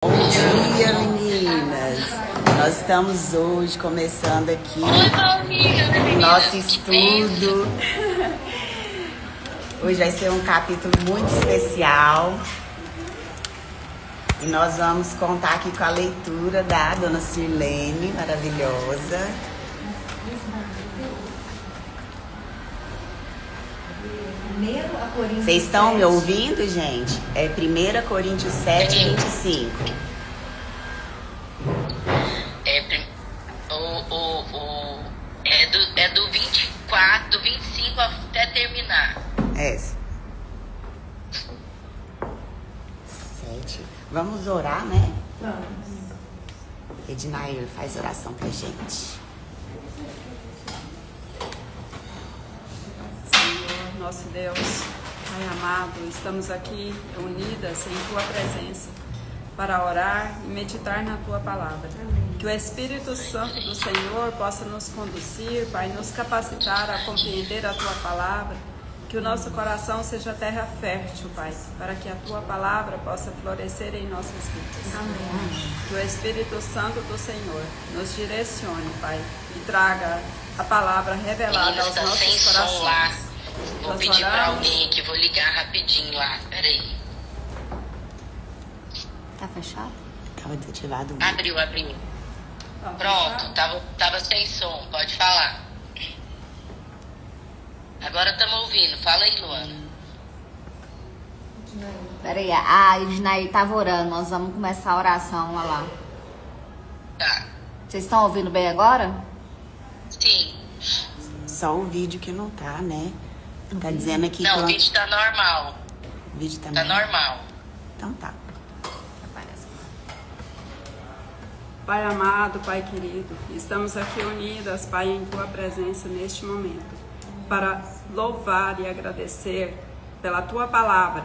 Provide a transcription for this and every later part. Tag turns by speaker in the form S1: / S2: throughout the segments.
S1: Bom dia, meninas! Nós estamos hoje começando aqui o nosso estudo. Hoje vai ser um capítulo muito especial e nós vamos contar aqui com a leitura da Dona Sirlene, maravilhosa. Vocês estão me ouvindo, gente? É 1 Coríntios 7, 25.
S2: É do 24, do 25 até terminar.
S1: É. 7. Vamos orar, né?
S3: Vamos.
S1: Ednair, faz oração pra gente.
S3: Senhor, nosso Deus, Pai amado, estamos aqui unidas em Tua presença para orar e meditar na Tua palavra. Que o Espírito Santo do Senhor possa nos conduzir, Pai, nos capacitar a compreender a Tua palavra. Que o nosso coração seja terra fértil, Pai, para que a Tua palavra possa florescer em nossas vidas. Amém. Que o Espírito Santo do Senhor nos direcione, Pai, e traga a palavra revelada aos nossos corações.
S2: Lá. Vou pedir para alguém que vou ligar rapidinho lá. Peraí.
S1: Tá fechado? Tava desativado.
S2: Abriu. Pronto, tava sem som. Pode falar. Agora estamos ouvindo. Fala aí, Luana.
S4: Peraí, a Ednair tava orando. Nós vamos começar a oração lá.
S2: Tá.
S4: Vocês estão ouvindo bem agora?
S2: Sim.
S1: Só o vídeo que não tá, né? Tá dizendo aqui
S2: Não,
S1: que
S2: o vídeo tá normal.
S1: O vídeo
S2: Tá normal.
S1: Então tá.
S3: Pai amado, Pai querido, estamos aqui unidas, Pai, em Tua presença neste momento, para louvar e agradecer pela Tua palavra,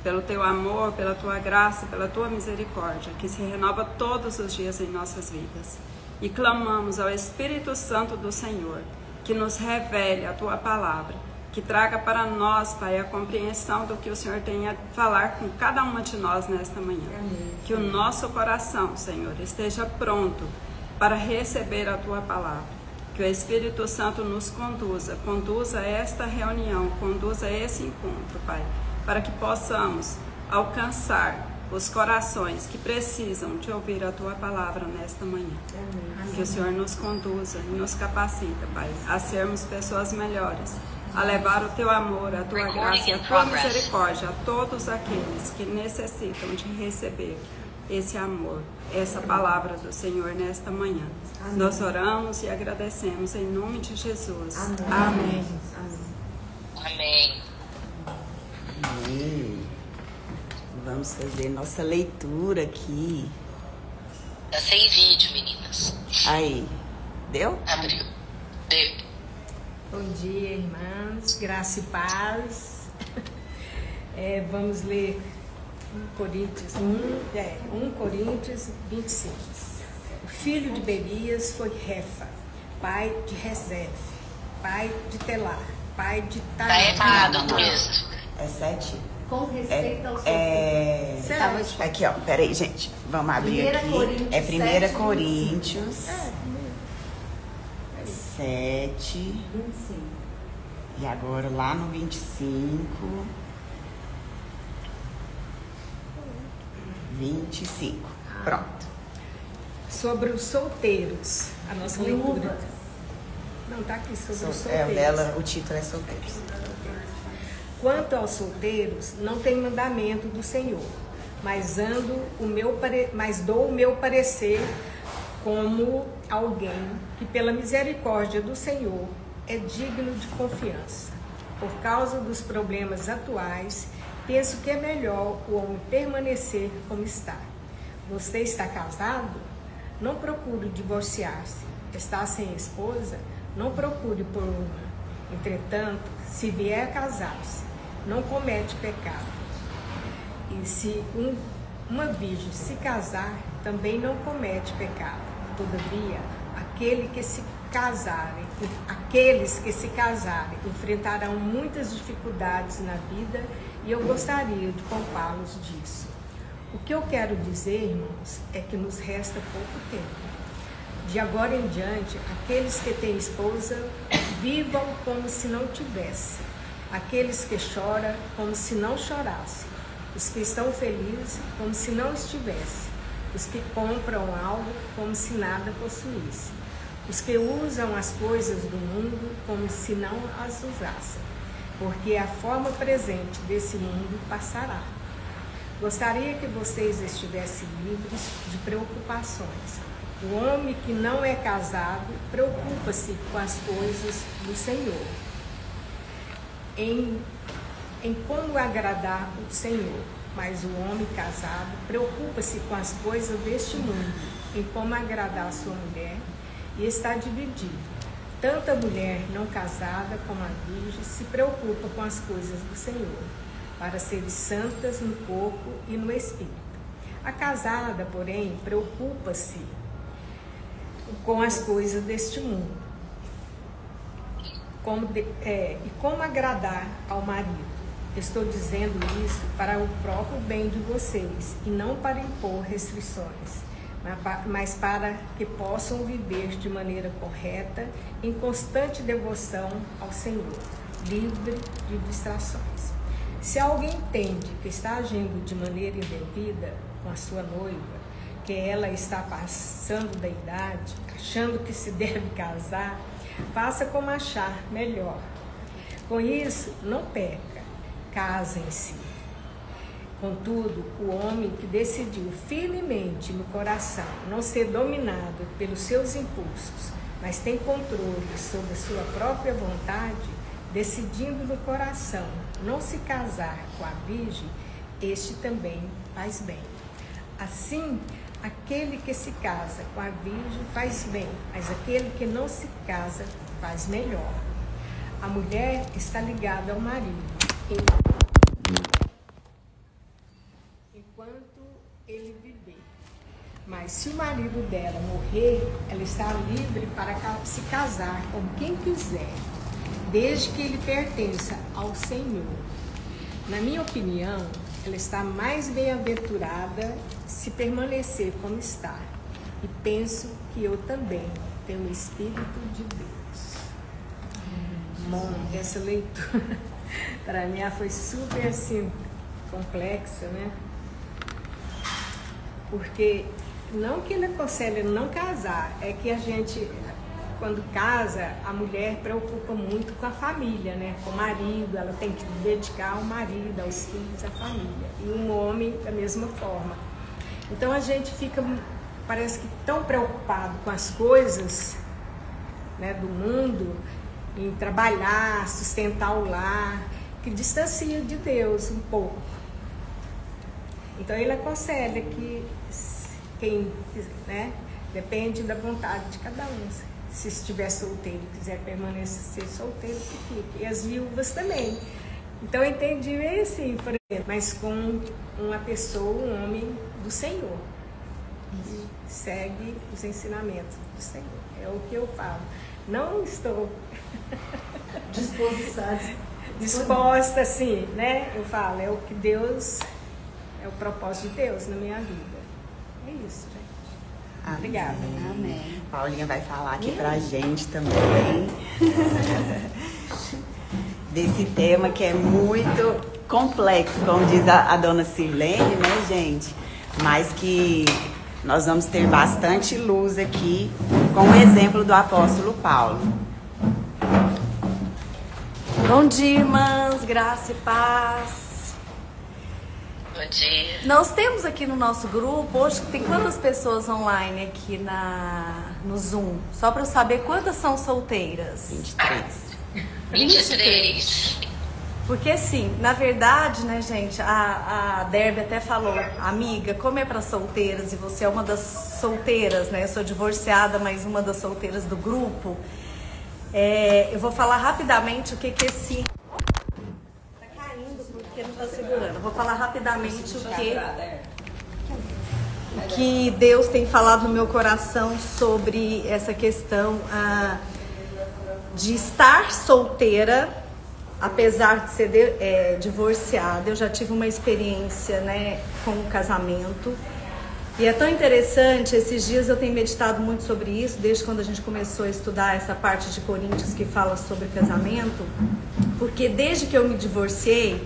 S3: pelo Teu amor, pela Tua graça, pela Tua misericórdia, que se renova todos os dias em nossas vidas. E clamamos ao Espírito Santo do Senhor, que nos revele a Tua palavra, que traga para nós, Pai, a compreensão do que o Senhor tem a falar com cada uma de nós nesta manhã. Amém. Que o nosso coração, Senhor, esteja pronto para receber a Tua palavra. Que o Espírito Santo nos conduza esta reunião, conduza esse encontro, Pai, para que possamos alcançar os corações que precisam de ouvir a Tua palavra nesta manhã. Amém. Que o Senhor nos conduza e nos capacita, Pai, a sermos pessoas melhores, a levar o Teu amor, a Tua graça e a Tua misericórdia a todos aqueles que necessitam de receber esse amor, essa palavra do Senhor nesta manhã. Amém. Nós oramos e agradecemos em nome de Jesus. Amém.
S2: Amém.
S1: Amém. Vamos fazer nossa leitura aqui.
S2: Tá sem vídeo, meninas.
S1: Aí. Deu?
S2: Abriu. Deu.
S5: Bom dia, irmãs, graça e paz. Vamos ler 1 Coríntios 25. O filho de Berias foi Refa, pai de Rezef, pai de Telar, pai de
S2: Tá errado o texto.
S1: É 7?
S4: Com respeito ao seu
S1: Aqui, ó. Peraí, gente. Vamos abrir aqui. É 1 Coríntios 7.
S4: 25.
S1: E agora lá no 25. 25. Pronto.
S5: Sobre os solteiros, a nossa leitura. Não, tá aqui sobre os solteiros.
S1: O título é Solteiros.
S5: Quanto aos solteiros, não tem mandamento do Senhor, mas dou o meu parecer como alguém que pela misericórdia do Senhor é digno de confiança. Por causa dos problemas atuais, penso que é melhor o homem permanecer como está. Você está casado? Não procure divorciar-se. Está sem esposa? Não procure por uma. Entretanto, se vier a casar-se, não comete pecado. E se uma virgem se casar, também não comete pecado. Todavia, aqueles que se casarem enfrentarão muitas dificuldades na vida e eu gostaria de poupá-los disso. O que eu quero dizer, irmãos, é que nos resta pouco tempo. De agora em diante, aqueles que têm esposa, vivam como se não tivessem. Aqueles que choram, como se não chorassem. Os que estão felizes, como se não estivessem. Os que compram algo, como se nada possuíssem. Os que usam as coisas do mundo, como se não as usassem. Porque a forma presente desse mundo passará. Gostaria que vocês estivessem livres de preocupações. O homem que não é casado preocupa-se com as coisas do Senhor, em como agradar o Senhor. Mas o homem casado preocupa-se com as coisas deste mundo, em como agradar a sua mulher, e está dividido. Tanto a mulher não casada como a virgem se preocupa com as coisas do Senhor, para serem santas no corpo e no espírito. A casada, porém, preocupa-se com as coisas deste mundo, como agradar ao marido. Estou dizendo isso para o próprio bem de vocês, e não para impor restrições, mas para que possam viver de maneira correta, em constante devoção ao Senhor, livre de distrações. Se alguém entende que está agindo de maneira indevida com a sua noiva, que ela está passando da idade, achando que se deve casar, faça como achar melhor. Com isso, não peca, casem-se. Contudo, o homem que decidiu firmemente no coração não ser dominado pelos seus impulsos, mas tem controle sobre a sua própria vontade, decidindo no coração não se casar com a virgem, este também faz bem. Assim, aquele que se casa com a virgem faz bem, mas aquele que não se casa faz melhor. A mulher está ligada ao marido enquanto ele viver. Mas se o marido dela morrer, ela está livre para se casar com quem quiser, desde que ele pertença ao Senhor. Na minha opinião, ela está mais bem-aventurada se permanecer como está. E penso que eu também tenho o Espírito de Deus. Bom, essa leitura para mim foi super assim, complexa, né? Porque não que ele aconselha não casar, é que a gente, quando casa, a mulher preocupa muito com a família, né? Com o marido, ela tem que dedicar ao marido, aos filhos, à família. E um homem da mesma forma. Então a gente fica, parece que tão preocupado com as coisas, né, do mundo, em trabalhar, sustentar o lar, que distancia de Deus um pouco. Então ele aconselha que quem, né, depende da vontade de cada um. Se estiver solteiro e quiser permanecer solteiro, que fique. E as viúvas também. Então eu entendi assim, por exemplo, mas com uma pessoa, um homem do Senhor. Que segue os ensinamentos do Senhor. É o que eu falo. Não estou disposta assim, né? Eu falo, é o que Deus, é o propósito de Deus na minha vida. É isso, gente.
S1: Amém.
S5: Obrigada.
S4: Amém.
S1: Paulinha vai falar aqui pra gente também desse tema que é muito complexo, como diz a dona Sirlene, né, gente? Mas que nós vamos ter bastante luz aqui com o exemplo do apóstolo Paulo.
S6: Bom dia, irmãs, graça e paz.
S2: Bom dia.
S6: Nós temos aqui no nosso grupo, hoje tem quantas pessoas online aqui no Zoom? Só para eu saber quantas são solteiras.
S2: 23.
S6: Porque assim, na verdade, né, gente, a Derby até falou, amiga, como é para solteiras e você é uma das solteiras, né? Eu sou divorciada, mas uma das solteiras do grupo. Eu vou falar rapidamente o que esse... Tá caindo porque não tá segurando. Eu vou falar rapidamente o que Deus tem falado no meu coração sobre essa questão de estar solteira, apesar de ser divorciada. Eu já tive uma experiência, né, com o casamento. E é tão interessante, esses dias eu tenho meditado muito sobre isso, desde quando a gente começou a estudar essa parte de Coríntios que fala sobre casamento, porque desde que eu me divorciei,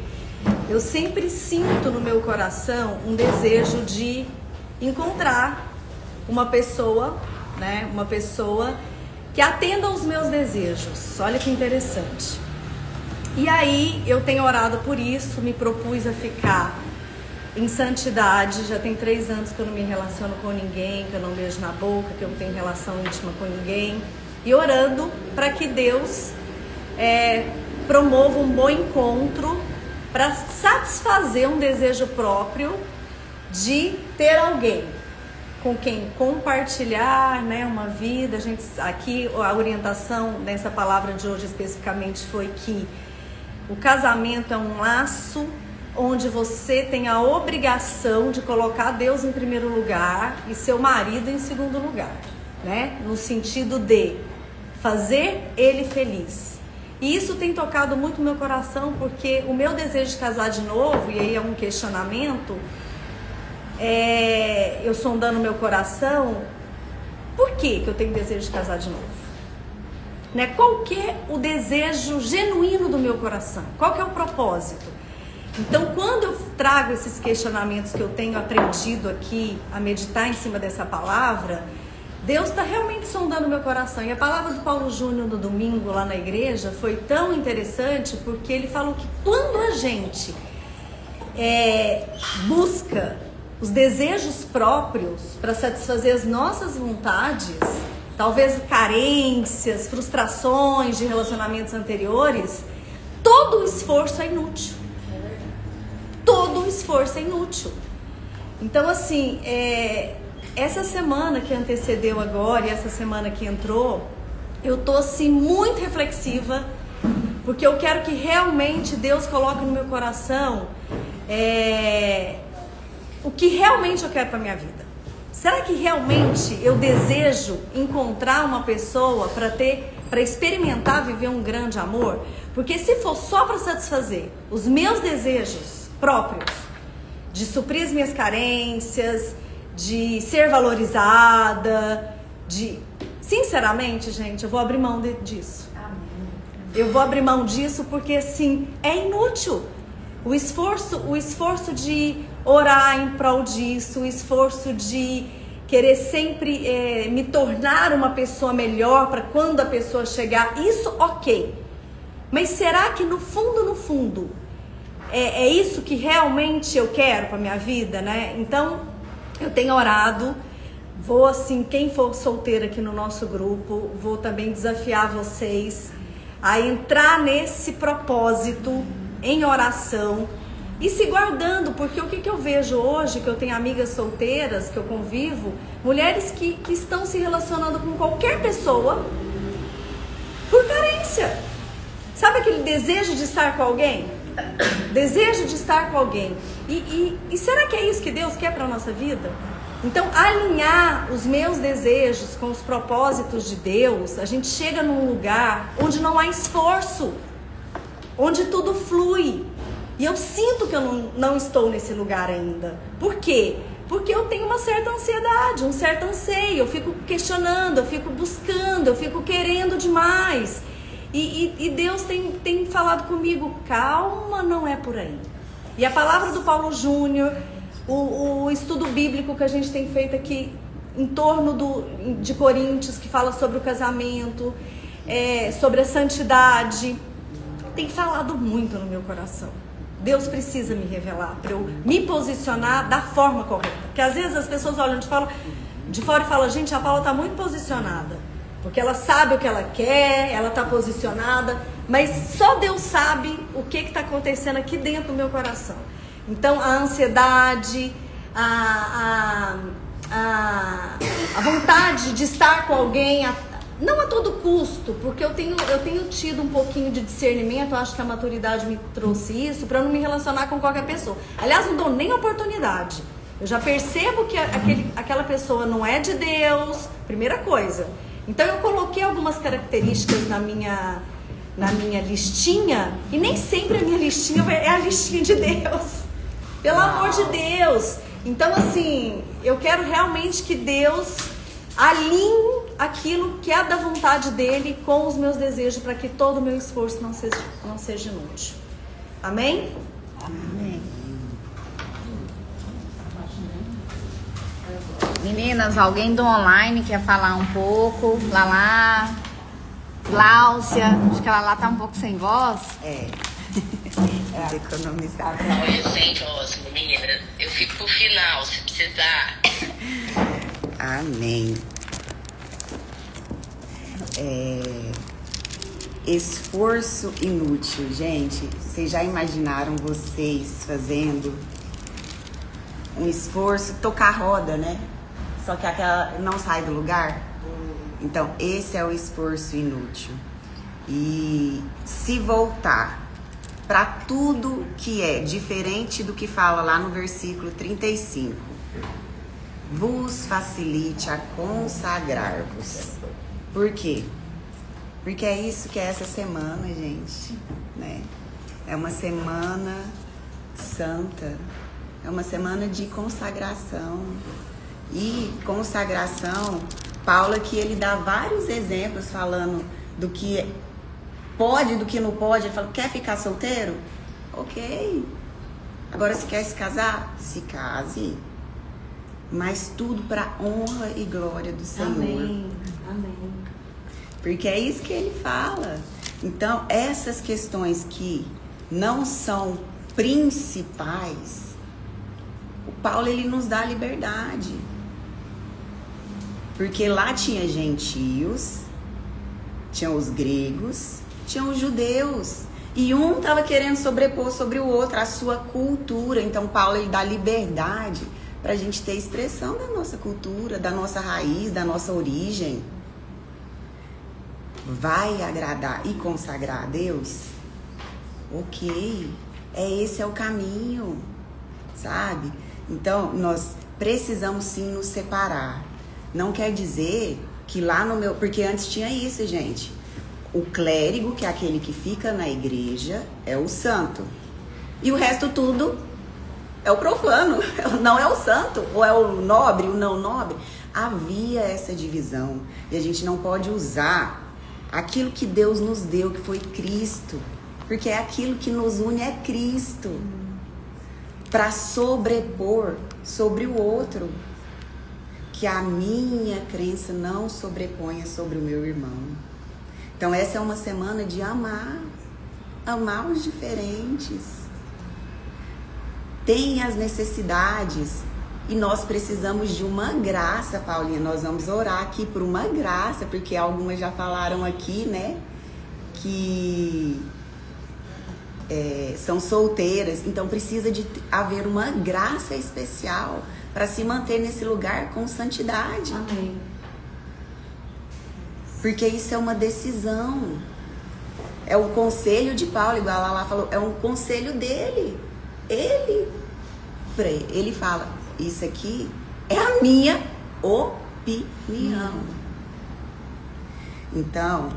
S6: eu sempre sinto no meu coração um desejo de encontrar uma pessoa, né, uma pessoa que atenda aos meus desejos. Olha que interessante. E aí eu tenho orado por isso, me propus a ficar em santidade. Já tem 3 anos que eu não me relaciono com ninguém, que eu não beijo na boca, que eu não tenho relação íntima com ninguém. E orando para que Deus promova um bom encontro para satisfazer um desejo próprio de ter alguém com quem compartilhar, né, uma vida. Aqui a orientação nessa palavra de hoje especificamente foi que o casamento é um laço onde você tem a obrigação de colocar Deus em primeiro lugar e seu marido em segundo lugar, né? No sentido de fazer ele feliz. E isso tem tocado muito no meu coração, porque o meu desejo de casar de novo, e aí é um questionamento, eu sondando meu coração, por que eu tenho desejo de casar de novo? Né? Qual que é o desejo genuíno do meu coração? Qual que é o propósito? Então, quando eu trago esses questionamentos que eu tenho aprendido aqui a meditar em cima dessa palavra, Deus está realmente sondando meu coração. E a palavra do Paulo Júnior no domingo lá na igreja foi tão interessante, porque ele falou que quando a gente busca os desejos próprios para satisfazer as nossas vontades, talvez carências, frustrações de relacionamentos anteriores, todo o esforço é inútil. Todo o esforço é inútil. Então, assim, essa semana que antecedeu agora e essa semana que entrou, eu tô assim muito reflexiva, porque eu quero que realmente Deus coloque no meu coração o que realmente eu quero para minha vida. Será que realmente eu desejo encontrar uma pessoa para experimentar viver um grande amor? Porque se for só para satisfazer os meus desejos próprios, de suprir as minhas carências, de ser valorizada, sinceramente, gente, eu vou abrir mão disso. Eu vou abrir mão disso porque, assim, é inútil. O esforço de orar em prol disso, o esforço de querer sempre me tornar uma pessoa melhor para quando a pessoa chegar, isso ok. Mas será que no fundo, é isso que realmente eu quero para minha vida, né? Então, eu tenho orado, vou assim, quem for solteira aqui no nosso grupo, vou também desafiar vocês a entrar nesse propósito em oração e se guardando, porque o que eu vejo hoje, que eu tenho amigas solteiras, que eu convivo, mulheres que estão se relacionando com qualquer pessoa por carência. Sabe aquele desejo de estar com alguém? Desejo de estar com alguém. E será que é isso que Deus quer para a nossa vida? Então, alinhar os meus desejos com os propósitos de Deus, a gente chega num lugar onde não há esforço, onde tudo flui. E eu sinto que eu não estou nesse lugar ainda. Por quê? Porque eu tenho uma certa ansiedade, um certo anseio. Eu fico questionando, eu fico buscando, eu fico querendo demais. E Deus tem falado comigo, calma, não é por aí. E a palavra do Paulo Júnior, o estudo bíblico que a gente tem feito aqui em torno de Coríntios, que fala sobre o casamento, sobre a santidade, tem falado muito no meu coração. Deus precisa me revelar para eu me posicionar da forma correta. Porque às vezes as pessoas olham de fora e falam, gente, a Paula está muito posicionada. Porque ela sabe o que ela quer, ela está posicionada, mas só Deus sabe o que está acontecendo aqui dentro do meu coração. Então a ansiedade, a vontade de estar com alguém, não a todo custo, porque eu tenho tido um pouquinho de discernimento, eu acho que a maturidade me trouxe isso, para não me relacionar com qualquer pessoa. Aliás, não dou nem oportunidade. Eu já percebo que aquela pessoa não é de Deus, primeira coisa. Então eu coloquei algumas características na minha listinha, e nem sempre a minha listinha é a listinha de Deus. Pelo amor de Deus. Então, assim, eu quero realmente que Deus alinhe aquilo que é da vontade dele com os meus desejos, para que todo o meu esforço não seja inútil. Amém?
S1: Amém.
S4: Meninas, alguém do online quer falar um pouco? Lala, Gláucia, acho que a Lala tá um pouco sem voz.
S1: Vamos economizar.
S2: Olha, sem voz, menina. Eu fico pro final, se precisar.
S1: Amém. Esforço inútil, gente. Vocês já imaginaram vocês fazendo um esforço, tocar roda, né? Só que aquela não sai do lugar? Então, esse é o esforço inútil. E se voltar para tudo que é diferente do que fala lá no versículo 35, vos facilite a consagrar-vos. Por quê? Porque é isso que é essa semana, gente, né? É uma semana santa, é uma semana de consagração. E consagração, Paulo aqui ele dá vários exemplos falando do que pode, do que não pode. Ele fala, quer ficar solteiro? Ok. Agora se quer se casar? Se case. Mas tudo para honra e glória do Senhor.
S6: Amém. Amém.
S1: Porque é isso que ele fala. Então, essas questões que não são principais, o Paulo ele nos dá liberdade. Porque lá tinha gentios, tinha os gregos, tinha os judeus. E um estava querendo sobrepor sobre o outro a sua cultura. Então, Paulo ele dá liberdade para a gente ter expressão da nossa cultura, da nossa raiz, da nossa origem. Vai agradar e consagrar a Deus? Ok, esse é o caminho, sabe? Então, nós precisamos sim nos separar. Não quer dizer que lá no meu... Porque antes tinha isso, gente. O clérigo, que é aquele que fica na igreja, é o santo. E o resto tudo é o profano. Não é o santo, ou é o nobre, o não nobre. Havia essa divisão. E a gente não pode usar aquilo que Deus nos deu, que foi Cristo. Porque é aquilo que nos une, é Cristo. Para sobrepor sobre o outro. Que a minha crença não sobreponha sobre o meu irmão. Então essa é uma semana de amar. Amar os diferentes. Tem as necessidades. E nós precisamos de uma graça, Paulinha. Nós vamos orar aqui por uma graça, porque algumas já falaram aqui, né? Que são solteiras. Então precisa de haver uma graça especial para se manter nesse lugar com santidade.
S6: Amém.
S1: Porque isso é uma decisão. É o conselho de Paulo, igual a Lala falou, é um conselho dele. Ele fala, isso aqui é a minha opinião. Então,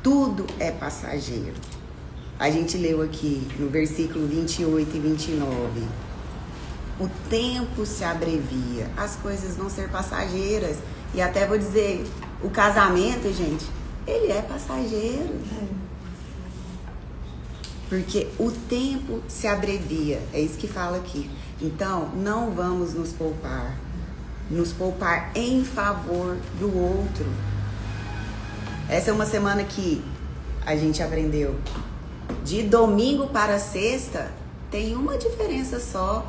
S1: tudo é passageiro. A gente leu aqui no versículo 28 e 29. O tempo se abrevia, as coisas vão ser passageiras. E até vou dizer, o casamento, gente, ele é passageiro. Porque o tempo se abrevia, é isso que fala aqui. Então, não vamos nos poupar em favor do outro. Essa é uma semana que a gente aprendeu. De domingo para sexta, tem uma diferença só.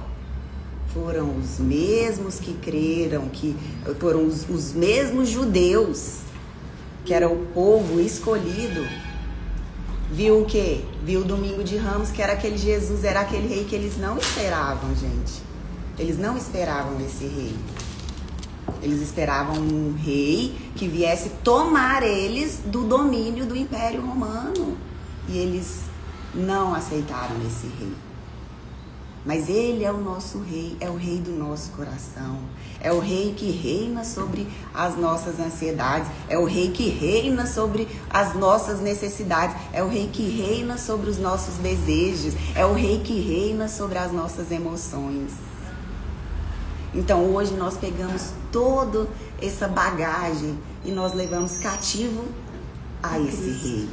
S1: Foram os mesmos que creram, que foram os mesmos judeus, que era o povo escolhido. Viu o quê? Viu o domingo de Ramos, que era aquele Jesus, era aquele rei que eles não esperavam, gente. Eles não esperavam esse rei. Eles esperavam um rei que viesse tomar eles do domínio do Império Romano. E eles não aceitaram esse rei. Mas Ele é o nosso Rei, é o Rei do nosso coração. É o Rei que reina sobre as nossas ansiedades. É o Rei que reina sobre as nossas necessidades. É o Rei que reina sobre os nossos desejos. É o Rei que reina sobre as nossas emoções. Então hoje nós pegamos toda essa bagagem e nós levamos cativo a esse Rei.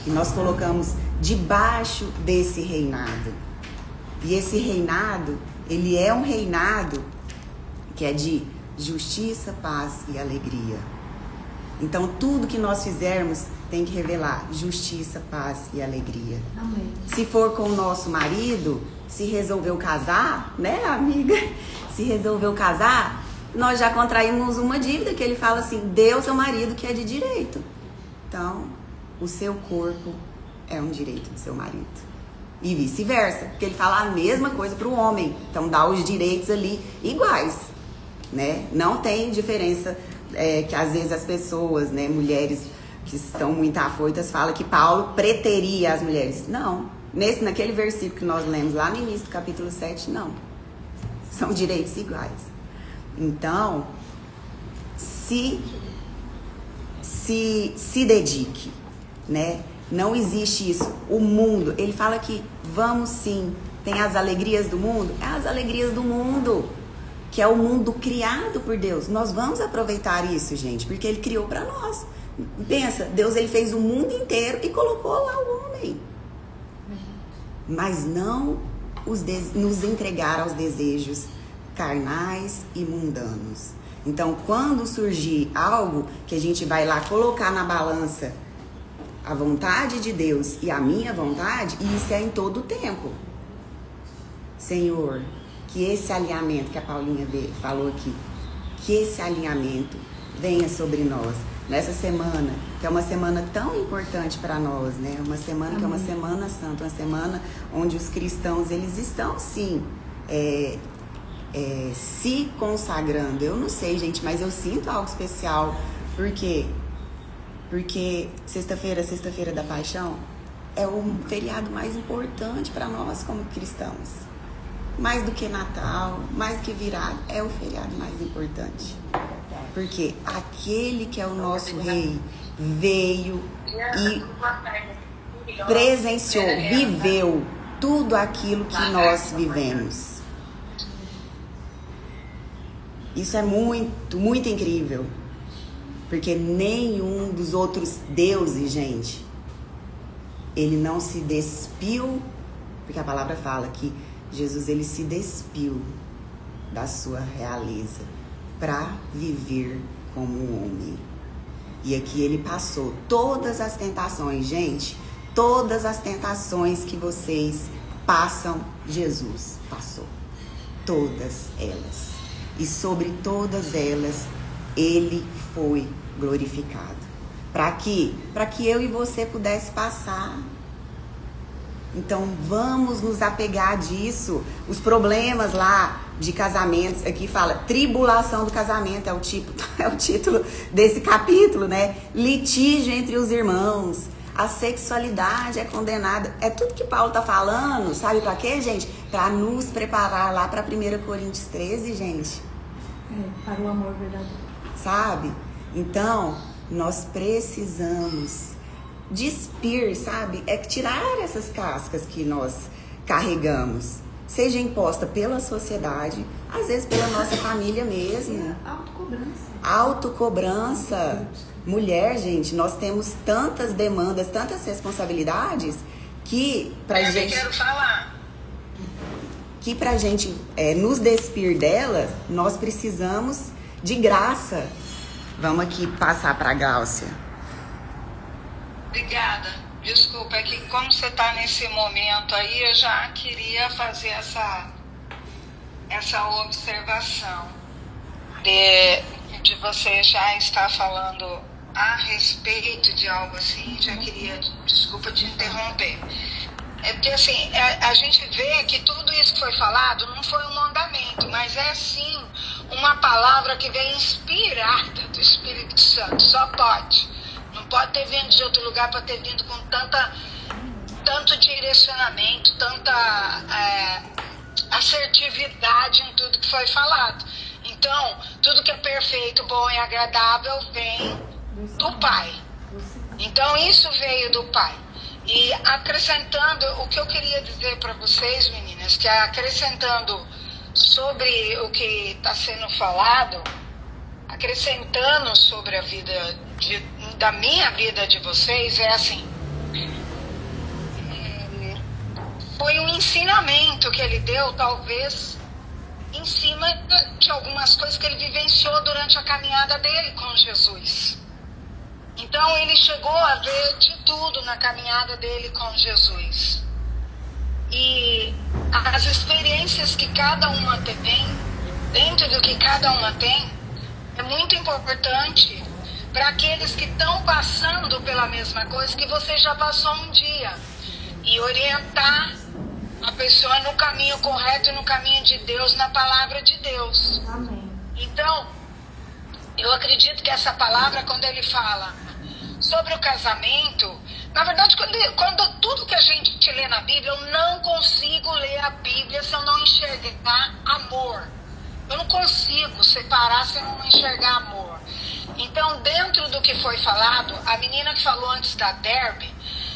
S1: E nós colocamos debaixo desse reinado. E esse reinado, ele é um reinado que é de justiça, paz e alegria. Então tudo que nós fizermos tem que revelar justiça, paz e alegria.
S6: Amém.
S1: Se for com o nosso marido, se resolveu casar, né, amiga? Se resolveu casar, nós já contraímos uma dívida que ele fala assim, dê ao seu marido que é de direito. Então, o seu corpo é um direito do seu marido. E vice-versa, porque ele fala a mesma coisa para o homem. Então, dá os direitos ali iguais, né? Não tem diferença que às vezes as pessoas, né, mulheres que estão muito afoitas, falam que Paulo preteria as mulheres. Não. Naquele versículo que nós lemos lá no início do capítulo 7, não. São direitos iguais. Então, se dedique, né? Não existe isso. O mundo, ele fala que vamos sim, tem as alegrias do mundo. É as alegrias do mundo, que é o mundo criado por Deus. Nós vamos aproveitar isso, gente, porque ele criou para nós. Pensa, Deus ele fez o mundo inteiro e colocou lá o homem. Mas não nos entregar aos desejos carnais e mundanos. Então, quando surgir algo que a gente vai lá colocar na balança a vontade de Deus e a minha vontade, e isso é em todo o tempo. Senhor, que esse alinhamento que a Paulinha falou aqui, que esse alinhamento venha sobre nós. Nessa semana, que é uma semana tão importante para nós, né? Uma semana que é uma semana santa, uma semana onde os cristãos, eles estão sim se consagrando. Eu não sei, gente, mas eu sinto algo especial. Por quê? Porque sexta-feira da Paixão, é o feriado mais importante para nós como cristãos. Mais do que Natal, mais do que virado, é o feriado mais importante. Porque aquele que é o nosso Rei veio e presenciou, viveu tudo aquilo que nós vivemos. Isso é muito, muito incrível. Porque nenhum dos outros deuses, gente, ele não se despiu, porque a palavra fala que Jesus ele se despiu da sua realeza para viver como um homem. E aqui ele passou todas as tentações, gente, todas as tentações que vocês passam, Jesus passou. Todas elas. E sobre todas elas, ele foi glorificado. Para quê? Para que eu e você pudesse passar. Então vamos nos apegar disso. Os problemas lá de casamentos, aqui fala tribulação do casamento, é o título desse capítulo, né? Litígio entre os irmãos. A sexualidade é condenada. É tudo que Paulo tá falando, sabe para quê, gente? Para nos preparar lá para 1 Coríntios 13, gente.
S6: Para o amor verdadeiro.
S1: Sabe? Então, nós precisamos despir, sabe? É tirar essas cascas que nós carregamos. Seja imposta pela sociedade, às vezes pela nossa família mesmo. Autocobrança. Mulher, gente, nós temos tantas demandas, tantas responsabilidades que pra gente...
S2: quero falar.
S1: Que pra gente nos despir delas, nós precisamos de graça. Vamos aqui passar para a Gláucia.
S2: Obrigada. Desculpa, é que como você está nesse momento aí, eu já queria fazer essa observação de você já estar falando a respeito de algo assim. Já queria, desculpa te interromper. É porque assim, a gente vê que tudo isso que foi falado não foi um mandamento, mas é sim uma palavra que vem inspirada do Espírito Santo. Só pode. Não pode ter vindo de outro lugar para ter vindo com tanto direcionamento, tanta assertividade em tudo que foi falado. Então, tudo que é perfeito, bom e agradável vem do Pai. Então, isso veio do Pai. E acrescentando, o que eu queria dizer para vocês, meninas, que acrescentando sobre o que está sendo falado, acrescentando sobre a vida da minha vida de vocês, é assim, foi um ensinamento que ele deu, talvez, em cima de algumas coisas que ele vivenciou durante a caminhada dele com Jesus. Então ele chegou a ver de tudo na caminhada dele com Jesus. E as experiências que cada uma tem, dentro do que cada uma tem, é muito importante para aqueles que estão passando pela mesma coisa que você já passou um dia. E orientar a pessoa no caminho correto e no caminho de Deus, na palavra de Deus.
S6: Amém.
S2: Então, eu acredito que essa palavra, quando ele fala sobre o casamento, na verdade, quando tudo que a gente lê na Bíblia, eu não consigo ler a Bíblia se eu não enxergar amor. Eu não consigo separar se eu não enxergar amor. Então, dentro do que foi falado, a menina que falou antes da Derby,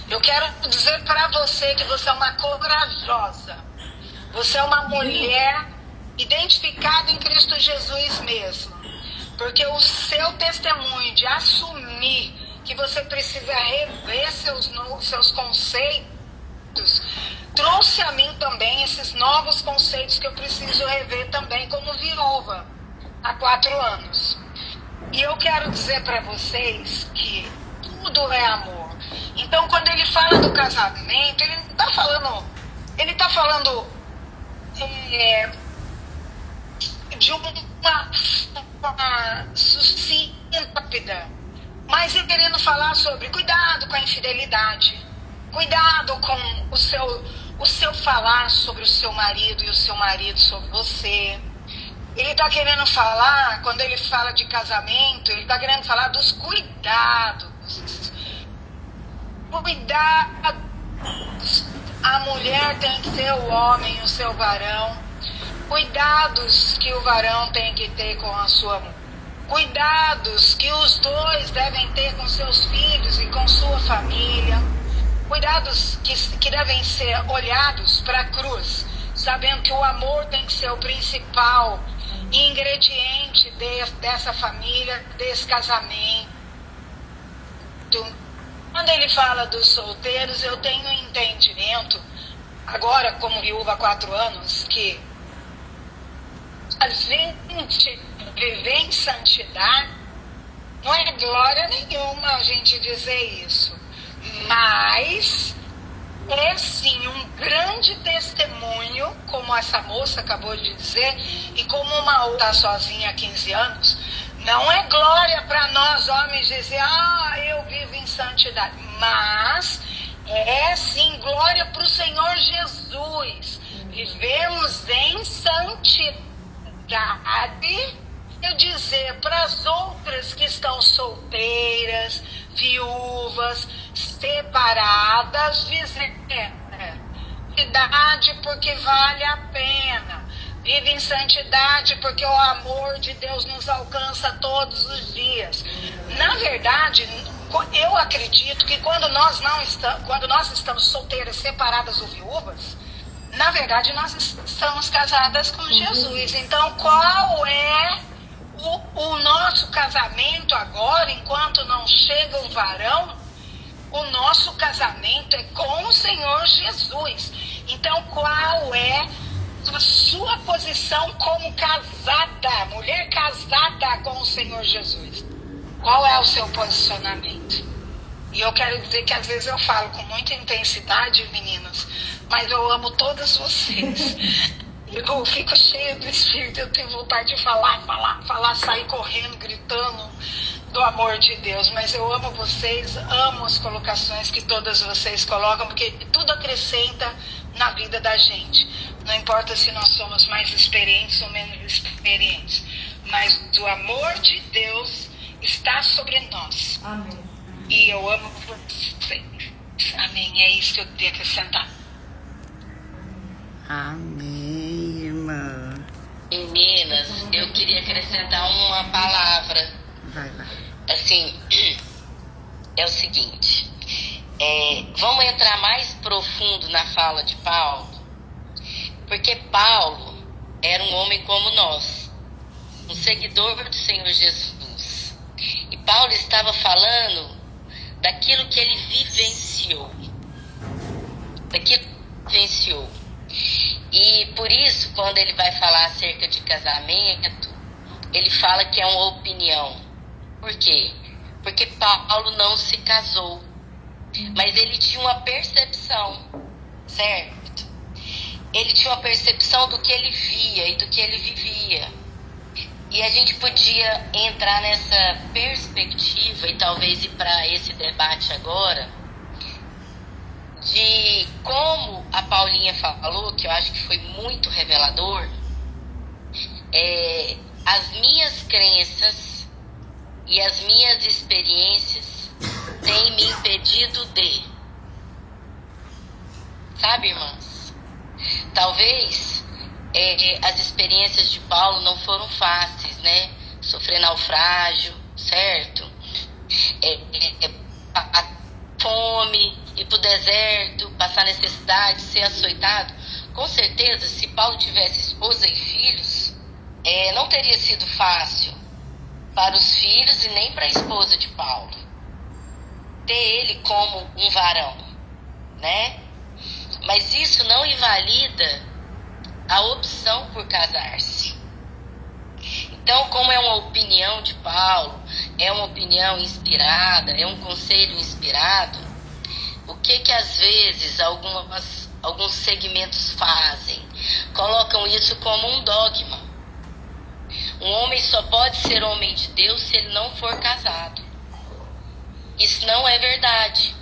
S2: eu quero dizer para você que você é uma corajosa. Você é uma mulher identificada em Cristo Jesus mesmo. Porque o seu testemunho de assumir que você precisa rever seus conceitos, trouxe a mim também esses novos conceitos que eu preciso rever também como viúva há 4 anos. E eu quero dizer para vocês que tudo é amor. Então, quando ele fala do casamento, ele não está falando, ele está falando de uma sucinta, mas ele querendo falar sobre cuidado com a infidelidade, cuidado com o seu falar sobre o seu marido e o seu marido sobre você. Ele está querendo falar, quando ele fala de casamento, ele está querendo falar dos cuidados. Cuidados. A mulher tem que ser o homem, o seu varão. Cuidados que o varão tem que ter com a sua mulher. Cuidados que os dois devem ter com seus filhos e com sua família. Cuidados que devem ser olhados para a cruz, sabendo que o amor tem que ser o principal ingrediente dessa família, desse casamento. Quando ele fala dos solteiros, eu tenho entendimento, agora como viúva há 4 anos, que a gente viver em santidade não é glória nenhuma a gente dizer isso, mas é sim um grande testemunho, como essa moça acabou de dizer, e como uma outra sozinha há 15 anos, não é glória para nós homens dizer, eu vivo em santidade, mas é sim glória para o Senhor Jesus, vivemos em santidade. Eu dizer para as outras que estão solteiras, viúvas, separadas, dizer santidade porque vale a pena. Vive em santidade porque o amor de Deus nos alcança todos os dias. Na verdade, eu acredito que quando nós estamos solteiras, separadas ou viúvas, na verdade nós estamos casadas com Jesus. Então, qual é o nosso casamento agora, enquanto não chega um varão? O nosso casamento é com o Senhor Jesus. Então, qual é a sua posição como casada, mulher casada com o Senhor Jesus? Qual é o seu posicionamento? E eu quero dizer que às vezes eu falo com muita intensidade, meninas, mas eu amo todas vocês. Eu fico cheia do Espírito, eu tenho vontade de falar, sair correndo, gritando do amor de Deus. Mas eu amo vocês, amo as colocações que todas vocês colocam, porque tudo acrescenta na vida da gente. Não importa se nós somos mais experientes ou menos experientes, mas o amor de Deus está sobre nós.
S6: Amém.
S2: E eu amo vocês. Amém. É isso que eu tenho que acrescentar.
S1: Amém.
S7: Meninas, eu queria acrescentar uma palavra.
S4: Vai lá.
S7: Assim, é o seguinte, vamos entrar mais profundo na fala de Paulo, porque Paulo era um homem como nós, um seguidor do Senhor Jesus. E Paulo estava falando daquilo que ele vivenciou. E por isso, quando ele vai falar acerca de casamento, ele fala que é uma opinião. Por quê? Porque Paulo não se casou, mas ele tinha uma percepção, certo? Ele tinha uma percepção do que ele via e do que ele vivia. E a gente podia entrar nessa perspectiva e talvez ir para esse debate agora, de como a Paulinha falou, que eu acho que foi muito revelador, as minhas crenças e as minhas experiências têm me impedido de. Sabe, irmãs? Talvez as experiências de Paulo não foram fáceis, né? Sofrer naufrágio, certo? A fome, ir pro deserto, passar necessidade, ser açoitado. Com certeza, se Paulo tivesse esposa e filhos, não teria sido fácil para os filhos e nem para a esposa de Paulo ter ele como um varão, né? Mas isso não invalida a opção por casar-se. Então, como é uma opinião de Paulo, é uma opinião inspirada, é um conselho inspirado, o que às vezes alguns segmentos fazem? Colocam isso como um dogma. Um homem só pode ser homem de Deus se ele não for casado. Isso não é verdade.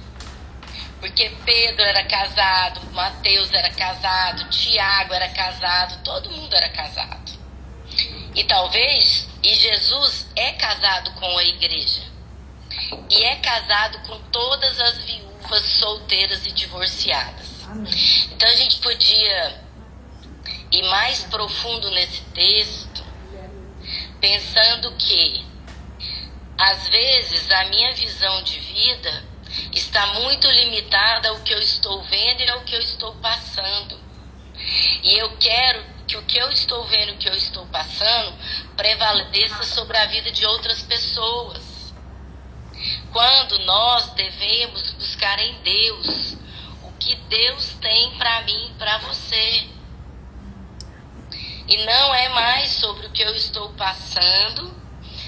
S7: Porque Pedro era casado, Mateus era casado, Tiago era casado, todo mundo era casado. E Jesus é casado com a igreja. E é casado com todas as viúvas, solteiras e divorciadas. Então a gente podia ir mais profundo nesse texto, pensando que às vezes a minha visão de vida está muito limitada ao que eu estou vendo e ao que eu estou passando. E eu quero que o que eu estou vendo, o que eu estou passando, prevaleça sobre a vida de outras pessoas. Quando nós devemos buscar em Deus o que Deus tem para mim e para você. E não é mais sobre o que eu estou passando,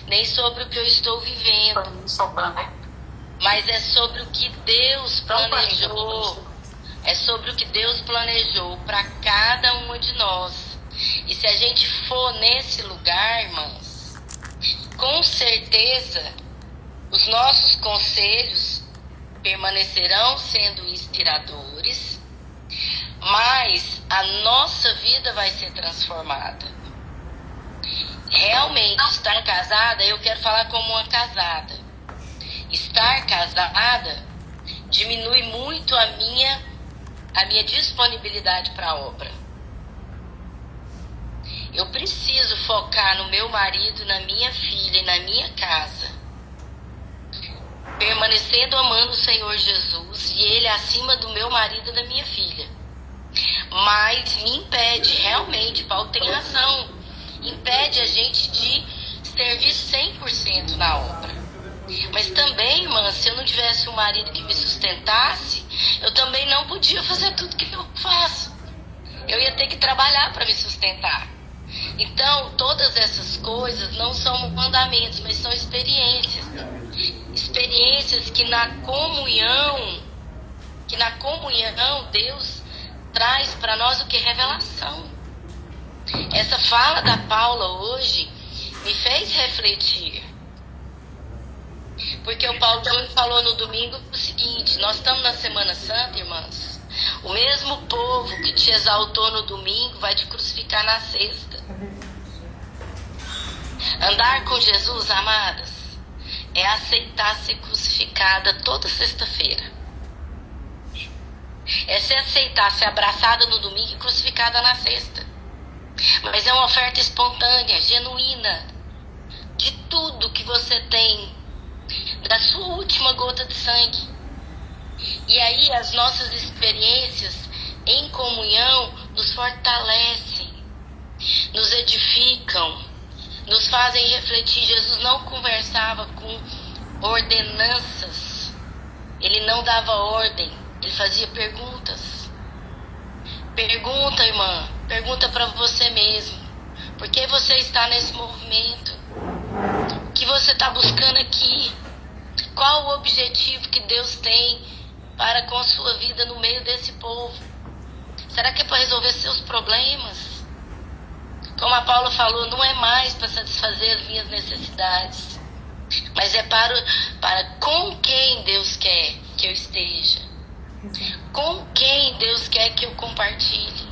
S7: nem sobre o que eu estou vivendo, mas é sobre o que Deus planejou. É sobre o que Deus planejou para cada uma de nós. E se a gente for nesse lugar, irmãs, com certeza os nossos conselhos permanecerão sendo inspiradores, mas a nossa vida vai ser transformada. Realmente, estar casada, eu quero falar como uma casada. Estar casada diminui muito a minha disponibilidade para a obra. Eu preciso focar no meu marido, na minha filha e na minha casa, permanecendo amando o Senhor Jesus e Ele acima do meu marido e da minha filha. Mas me impede, realmente, Paulo tem razão, impede a gente de servir 100% na obra. Mas também, irmã, se eu não tivesse um marido que me sustentasse, eu também não podia fazer tudo que eu faço. Eu ia ter que trabalhar para me sustentar. Então, todas essas coisas não são mandamentos, mas são experiências. Experiências que na comunhão Deus traz para nós o que? Revelação. Essa fala da Paula hoje me fez refletir. Porque o Paulo Júnior falou no domingo o seguinte: nós estamos na Semana Santa, irmãs. O mesmo povo que te exaltou no domingo vai te crucificar na sexta. Andar com Jesus, amadas, é aceitar ser crucificada toda sexta-feira. É se aceitar ser abraçada no domingo e crucificada na sexta. Mas é uma oferta espontânea, genuína, de tudo que você tem, da sua última gota de sangue. E aí as nossas experiências em comunhão nos fortalecem, nos edificam, nos fazem refletir. Jesus não conversava com ordenanças, ele não dava ordem, ele fazia perguntas. Pergunta, irmã, pergunta para você mesmo, por que você está nesse movimento? O que você está buscando aqui? Qual o objetivo que Deus tem para com a sua vida no meio desse povo? Será que é para resolver seus problemas? Como a Paula falou, não é mais para satisfazer as minhas necessidades, mas é para com quem Deus quer que eu esteja, com quem Deus quer que eu compartilhe,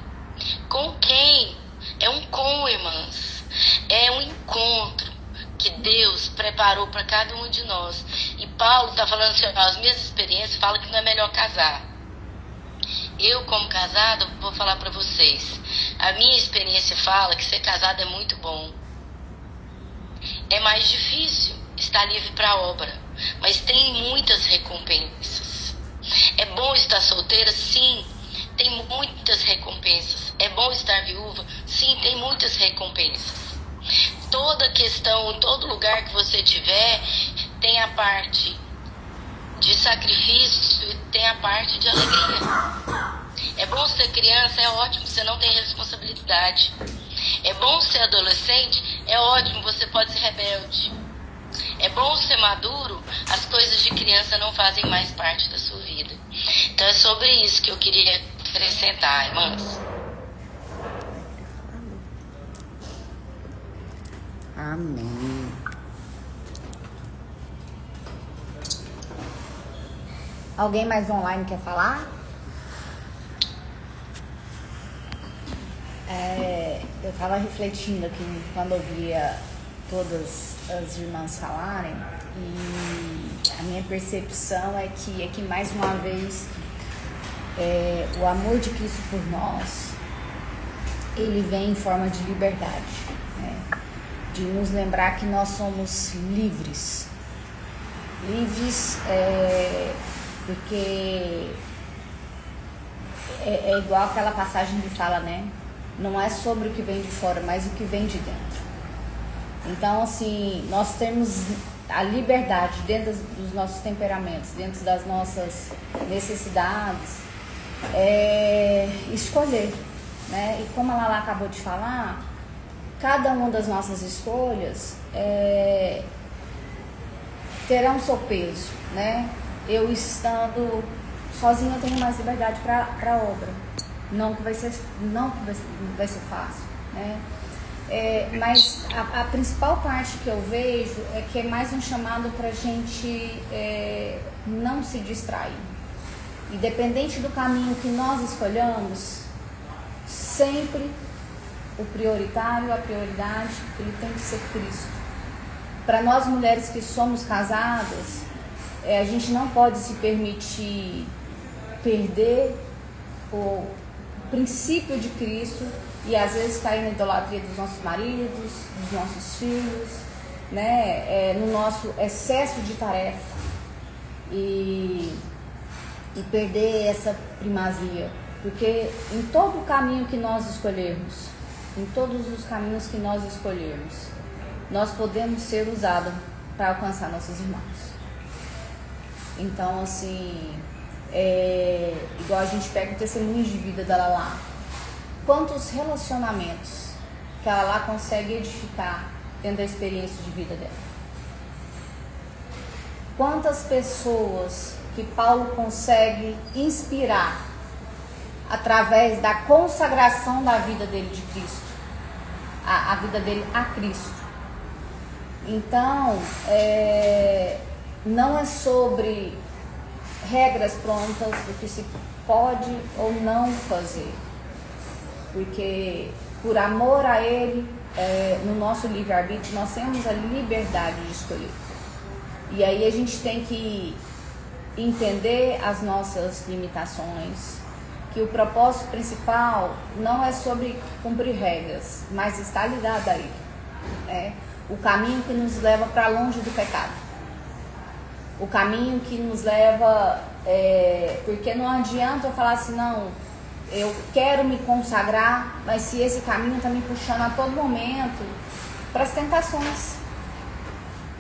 S7: com quem. É um irmãs, é um encontro que Deus preparou para cada um de nós. E Paulo está falando assim, as minhas experiências falam que não é melhor casar. Eu, como casado, vou falar para vocês, a minha experiência fala que ser casado é muito bom. É mais difícil estar livre para a obra, mas tem muitas recompensas. É bom estar solteira? Sim, tem muitas recompensas. É bom estar viúva? Sim, tem muitas recompensas. Toda questão, em todo lugar que você tiver, tem a parte de sacrifício e tem a parte de alegria. É bom ser criança? É ótimo, você não tem responsabilidade. É bom ser adolescente? É ótimo, você pode ser rebelde. É bom ser maduro? As coisas de criança não fazem mais parte da sua vida. Então é sobre isso que eu queria acrescentar, irmãs.
S1: Amém.
S4: Alguém mais online quer falar? Eu estava refletindo aqui quando eu via todas as irmãs falarem, e a minha percepção é que mais uma vez o amor de Cristo por nós, ele vem em forma de liberdade, né? De nos lembrar que nós somos livres, porque é igual aquela passagem que fala, né? Não é sobre o que vem de fora, mas o que vem de dentro. Então, assim, nós temos a liberdade dentro dos nossos temperamentos, dentro das nossas necessidades, escolher, né? E como a Lala acabou de falar, cada uma das nossas escolhas terá um seu peso, né? Eu estando sozinha, eu tenho mais liberdade para a obra. Não que vai ser fácil, né? Mas a principal parte que eu vejo é que é mais um chamado para a gente não se distrair. Independente do caminho que nós escolhamos, sempre o prioritário, a prioridade, ele tem que ser Cristo. Para nós mulheres que somos casadas, a gente não pode se permitir perder o princípio de Cristo e às vezes cair na idolatria dos nossos maridos, dos nossos filhos, né? No nosso excesso de tarefa e perder essa primazia, porque em todo o caminho que nós escolhermos, em todos os caminhos que nós escolhermos, nós podemos ser usados para alcançar nossos irmãos. Então, assim, igual a gente pega o testemunho de vida da Lala, quantos relacionamentos que a Lala consegue edificar dentro da experiência de vida dela. Quantas pessoas que Paulo consegue inspirar através da consagração da vida dele de Cristo, a vida dele a Cristo. Então, não é sobre regras prontas do que se pode ou não fazer, porque por amor a Ele, no nosso livre-arbítrio, nós temos a liberdade de escolher. E aí a gente tem que entender as nossas limitações, que o propósito principal não é sobre cumprir regras, mas está ligado a ele. O caminho que nos leva para longe do pecado. O caminho que nos leva... porque não adianta eu falar assim, não, eu quero me consagrar, mas se esse caminho está me puxando a todo momento para as tentações,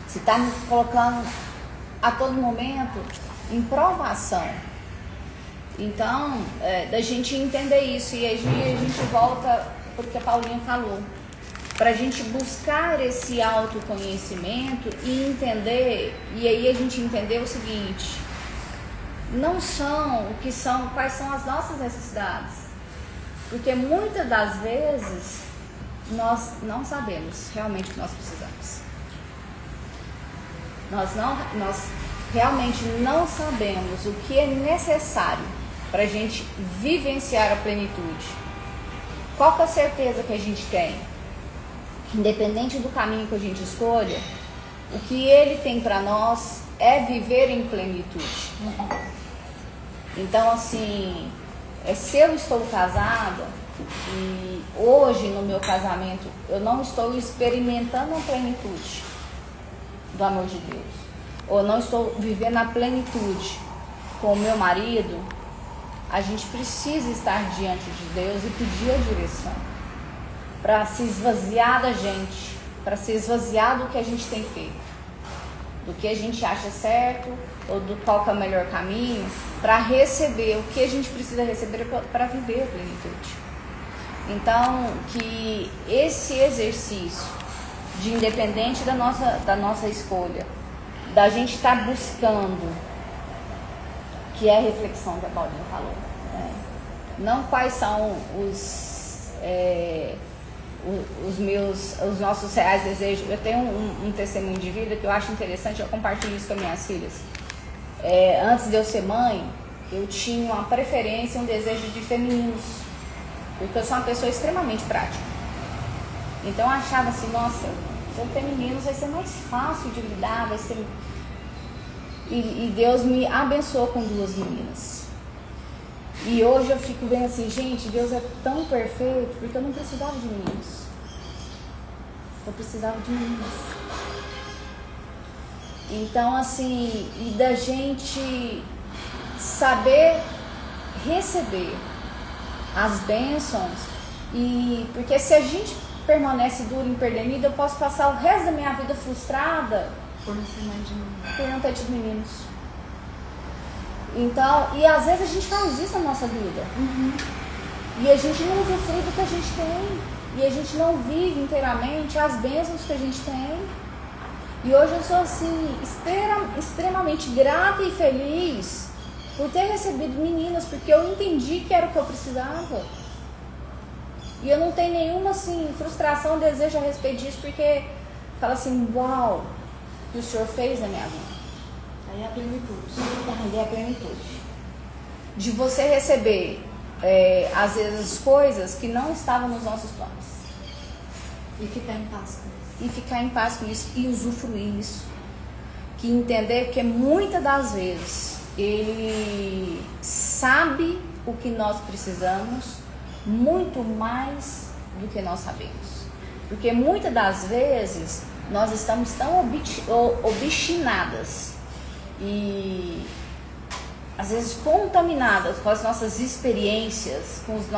S4: se está me colocando a todo momento em provação. Então, da gente entender isso, e aí a gente volta porque a Paulinha falou, para a gente buscar esse autoconhecimento e entender, e aí a gente entender o seguinte, não são o que são, quais são as nossas necessidades, porque muitas das vezes nós não sabemos realmente o que nós precisamos. Nós realmente não sabemos o que é necessário para a gente vivenciar a plenitude. Qual que é a certeza que a gente tem? Que independente do caminho que a gente escolha, o que ele tem para nós é viver em plenitude. Então, assim, se eu estou casada e hoje no meu casamento eu não estou experimentando a plenitude do amor de Deus, ou não estou vivendo a plenitude com o meu marido, a gente precisa estar diante de Deus e pedir a direção para se esvaziar da gente, para se esvaziar do que a gente tem feito, do que a gente acha certo ou do qual que é o melhor caminho, para receber o que a gente precisa receber para viver a plenitude. Então, que esse exercício de independente da nossa escolha, da gente estar buscando, que é a reflexão que a Paulinha falou, não quais são os nossos reais desejos. Eu tenho um testemunho de vida que eu acho interessante, eu compartilho isso com as minhas filhas. Antes de eu ser mãe, eu tinha uma preferência, um desejo de ter meninos, porque eu sou uma pessoa extremamente prática. Então eu achava assim, nossa, se eu ter meninos vai ser mais fácil de lidar, vai ser... E Deus me abençoou com 2 meninas. E hoje eu fico vendo assim, gente, Deus é tão perfeito, porque eu não precisava de meninos. Eu precisava de meninas. Então, assim, e da gente saber receber as bênçãos, e porque se a gente permanece duro em perder vida, eu posso passar o resto da minha vida frustrada por não ter tido meninos. Então, e às vezes a gente faz isso na nossa vida. E a gente não usufrui do que a gente tem. E a gente não vive inteiramente as bênçãos que a gente tem. E hoje eu sou assim, extremamente grata e feliz por ter recebido meninas, porque eu entendi que era o que eu precisava. E eu não tenho nenhuma assim, frustração, desejo a respeito disso, porque fala assim, uau, o que o Senhor fez na minha vida.
S6: Aí é a plenitude.
S4: Aí é a plenitude. De você receber, às vezes, coisas que não estavam nos nossos planos.
S6: E ficar em paz com isso.
S4: E ficar em paz com isso e usufruir isso. Que entender que muitas das vezes Ele sabe o que nós precisamos muito mais do que nós sabemos. Porque muitas das vezes nós estamos tão obstinadas e às vezes contaminadas com as nossas experiências, com as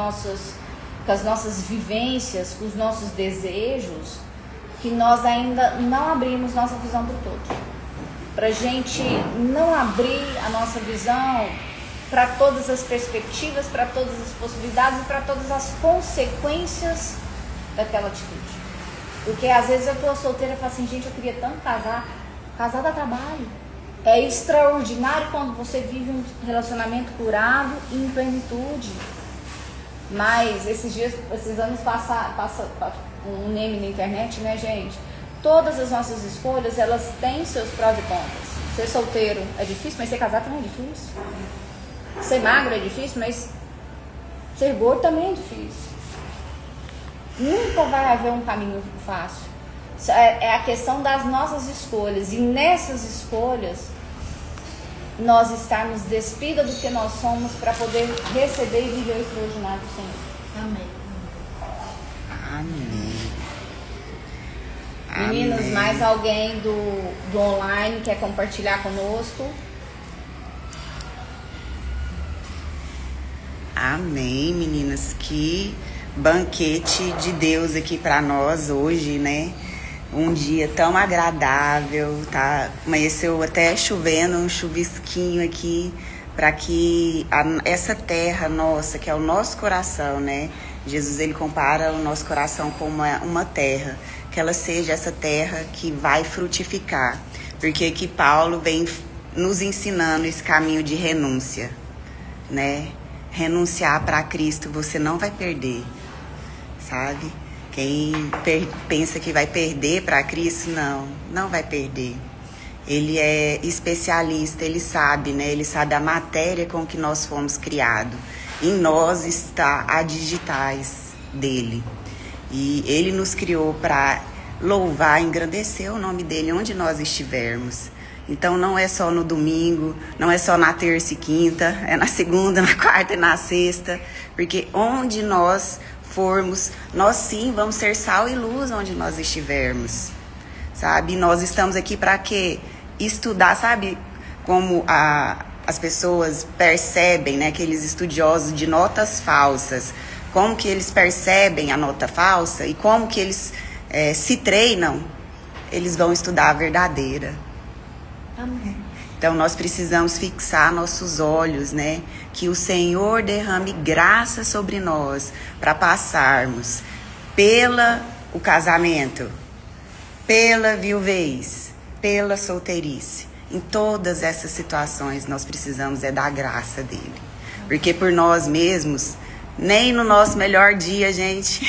S4: nossas vivências, com os nossos desejos, que nós ainda não abrimos nossa visão para o todo. Para a gente não abrir a nossa visão para todas as perspectivas, para todas as possibilidades e para todas as consequências daquela atitude. Porque às vezes eu estou solteira e falo assim, gente, eu queria tanto casar. Casar dá trabalho. É extraordinário quando você vive um relacionamento curado e em plenitude. Mas esses anos passa um meme na internet, né, gente? Todas as nossas escolhas, elas têm seus prós e contras. Ser solteiro é difícil, mas ser casado também é difícil. Ser magro é difícil, mas ser gordo também é difícil. Nunca vai haver um caminho fácil. É a questão das nossas escolhas. E nessas escolhas, nós estarmos despidas do que nós somos para poder receber e viver o extraordinário do Senhor.
S6: Amém.
S1: Amém.
S4: Meninas,
S1: Amém.
S4: mais alguém do online quer compartilhar conosco?
S1: Amém, meninas. Que banquete de Deus aqui para nós hoje, né? Um dia tão agradável, tá? Amanheceu até chovendo, um chuvisquinho aqui, para que essa terra nossa, que é o nosso coração, né? Jesus, ele compara o nosso coração com uma terra, que ela seja essa terra que vai frutificar, porque aqui Paulo vem nos ensinando esse caminho de renúncia, né? Renunciar para Cristo você não vai perder, sabe? Quem pensa que vai perder para Cristo, não vai perder. Ele é especialista, ele sabe, né? Ele sabe a matéria com que nós fomos criados. Em nós está a digitais dele. E ele nos criou para louvar, engrandecer o nome dele onde nós estivermos. Então não é só no domingo, não é só na terça e quinta, é na segunda, na quarta e na sexta. Porque onde nós formos, nós sim vamos ser sal e luz onde nós estivermos. Sabe? Nós estamos aqui para quê? Estudar, sabe? Como as pessoas percebem, né? Aqueles estudiosos de notas falsas. Como que eles percebem a nota falsa e como que eles se treinam, eles vão estudar a verdadeira.
S6: Amém.
S1: Então nós precisamos fixar nossos olhos, né? Que o Senhor derrame graça sobre nós para passarmos o casamento, pela viuvez, pela solteirice. Em todas essas situações nós precisamos da graça dele. Porque por nós mesmos, nem no nosso melhor dia, gente,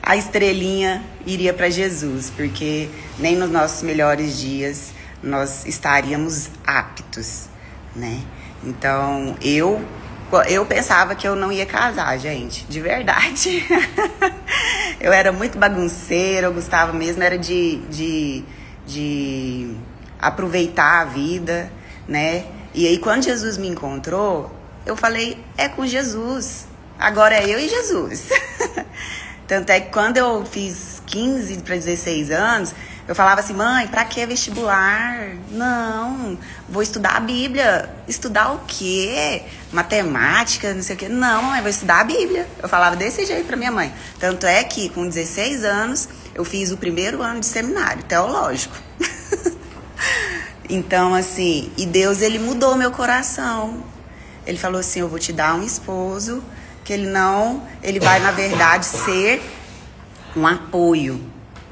S1: a estrelinha iria para Jesus. Porque nem nos nossos melhores dias nós estaríamos aptos, né? Então, eu pensava que eu não ia casar, gente, de verdade. Eu era muito bagunceira, eu gostava mesmo, era de aproveitar a vida, né? E aí, quando Jesus me encontrou, eu falei, é com Jesus, agora é eu e Jesus. Tanto é que quando eu fiz 15 para 16 anos, eu falava assim, mãe, pra que vestibular? Não, vou estudar a Bíblia. Estudar o quê? Matemática, não sei o quê. Não, mãe, vou estudar a Bíblia. Eu falava desse jeito pra minha mãe. Tanto é que com 16 anos, eu fiz o primeiro ano de seminário teológico. Então, assim, e Deus, ele mudou meu coração. Ele falou assim, eu vou te dar um esposo, que ele vai, na verdade, ser um apoio,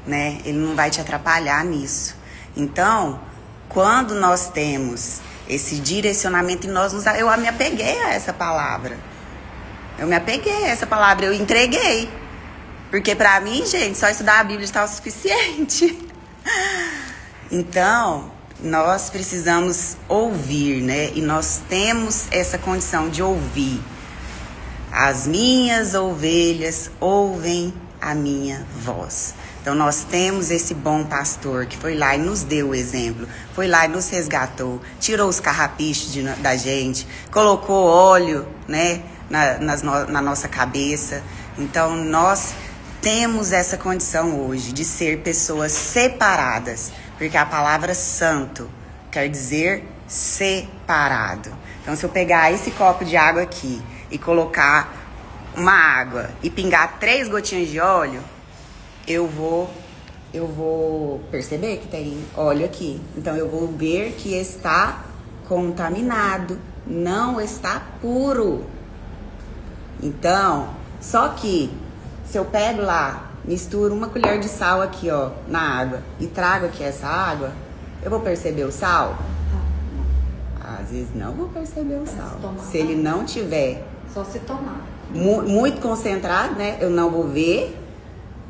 S1: né? Ele não vai te atrapalhar nisso. Então, quando nós temos esse direcionamento em nós, eu me apeguei a essa palavra. Eu entreguei. Porque pra mim, gente, só estudar a Bíblia está o suficiente. Então, nós precisamos ouvir, né? E nós temos essa condição de ouvir. As minhas ovelhas ouvem a minha voz. Então nós temos esse bom pastor que foi lá e nos deu o exemplo, foi lá e nos resgatou, tirou os carrapichos da gente, colocou óleo, né, na nossa cabeça. Então nós temos essa condição hoje de ser pessoas separadas, porque a palavra santo quer dizer separado. Então se eu pegar esse copo de água aqui e colocar uma água e pingar 3 gotinhas de óleo, eu vou perceber que tem óleo aqui. Então eu vou ver que está contaminado, não está puro. Então, só que se eu pego lá, misturo 1 colher de sal aqui, ó, na água e trago aqui essa água, eu vou perceber o sal? Às vezes não vou perceber o sal. Se ele não tiver
S4: Só se tomar.
S1: muito concentrado, né? Eu não vou ver.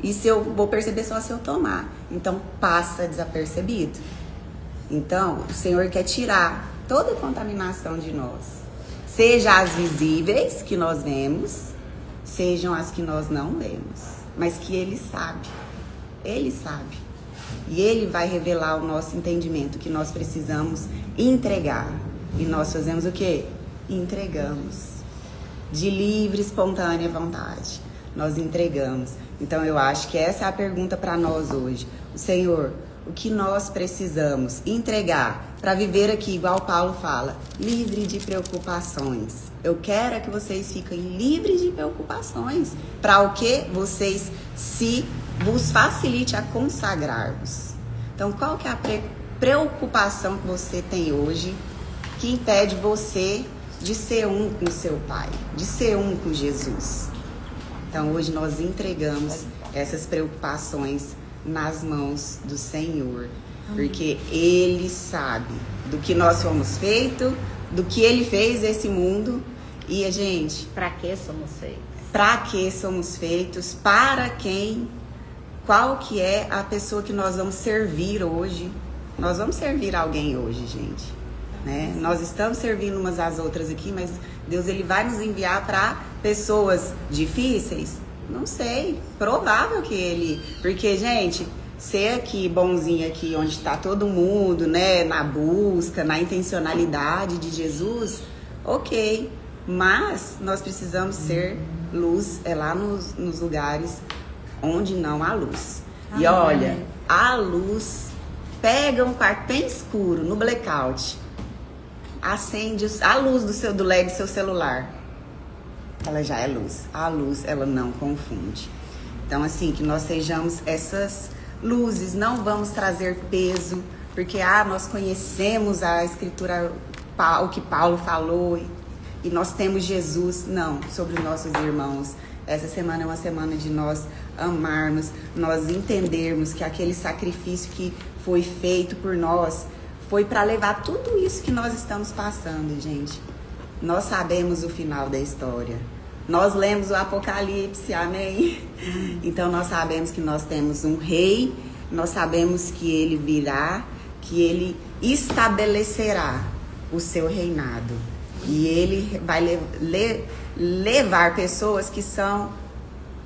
S1: E se eu vou perceber só se eu tomar. Então passa desapercebido. Então o Senhor quer tirar toda a contaminação de nós. Seja as visíveis que nós vemos, sejam as que nós não vemos. Mas que Ele sabe. Ele sabe. E Ele vai revelar o nosso entendimento, que nós precisamos entregar. E nós fazemos o quê? Entregamos. De livre, espontânea vontade. Nós entregamos. Então eu acho que essa é a pergunta para nós hoje. O Senhor, o que nós precisamos entregar para viver aqui, igual Paulo fala, livre de preocupações. Eu quero é que vocês fiquem livres de preocupações. Para o que vocês vos facilite a consagrar-vos. Então, qual que é a preocupação que você tem hoje que impede você de ser um com o seu Pai, de ser um com Jesus? Então, hoje nós entregamos essas preocupações nas mãos do Senhor, porque Ele sabe do que nós fomos feitos, do que Ele fez esse mundo. E a gente...
S4: Para que somos feitos?
S1: Para que somos feitos? Para quem? Qual que é a pessoa que nós vamos servir hoje? Nós vamos servir alguém hoje, gente. Né? Nós estamos servindo umas às outras aqui, mas Deus ele vai nos enviar para pessoas difíceis? Não sei. Provável que Ele... Porque, gente... Ser aqui, bonzinho aqui, onde está todo mundo, né, na busca, na intencionalidade de Jesus, ok. Mas nós precisamos ser luz, lá nos lugares onde não há luz. E olha, a luz, pega um quarto bem escuro, no blackout, acende a luz do LED do seu celular. Ela já é luz. A luz, ela não confunde. Então, assim, que nós sejamos essas... luzes, não vamos trazer peso, porque nós conhecemos a Escritura, o que Paulo falou, e nós temos Jesus. Não, sobre os nossos irmãos. Essa semana é uma semana de nós amarmos, nós entendermos que aquele sacrifício que foi feito por nós foi para levar tudo isso que nós estamos passando, gente. Nós sabemos o final da história. Nós lemos o Apocalipse, amém? Então nós sabemos que nós temos um rei, nós sabemos que ele virá, que ele estabelecerá o seu reinado. E ele vai levar pessoas que são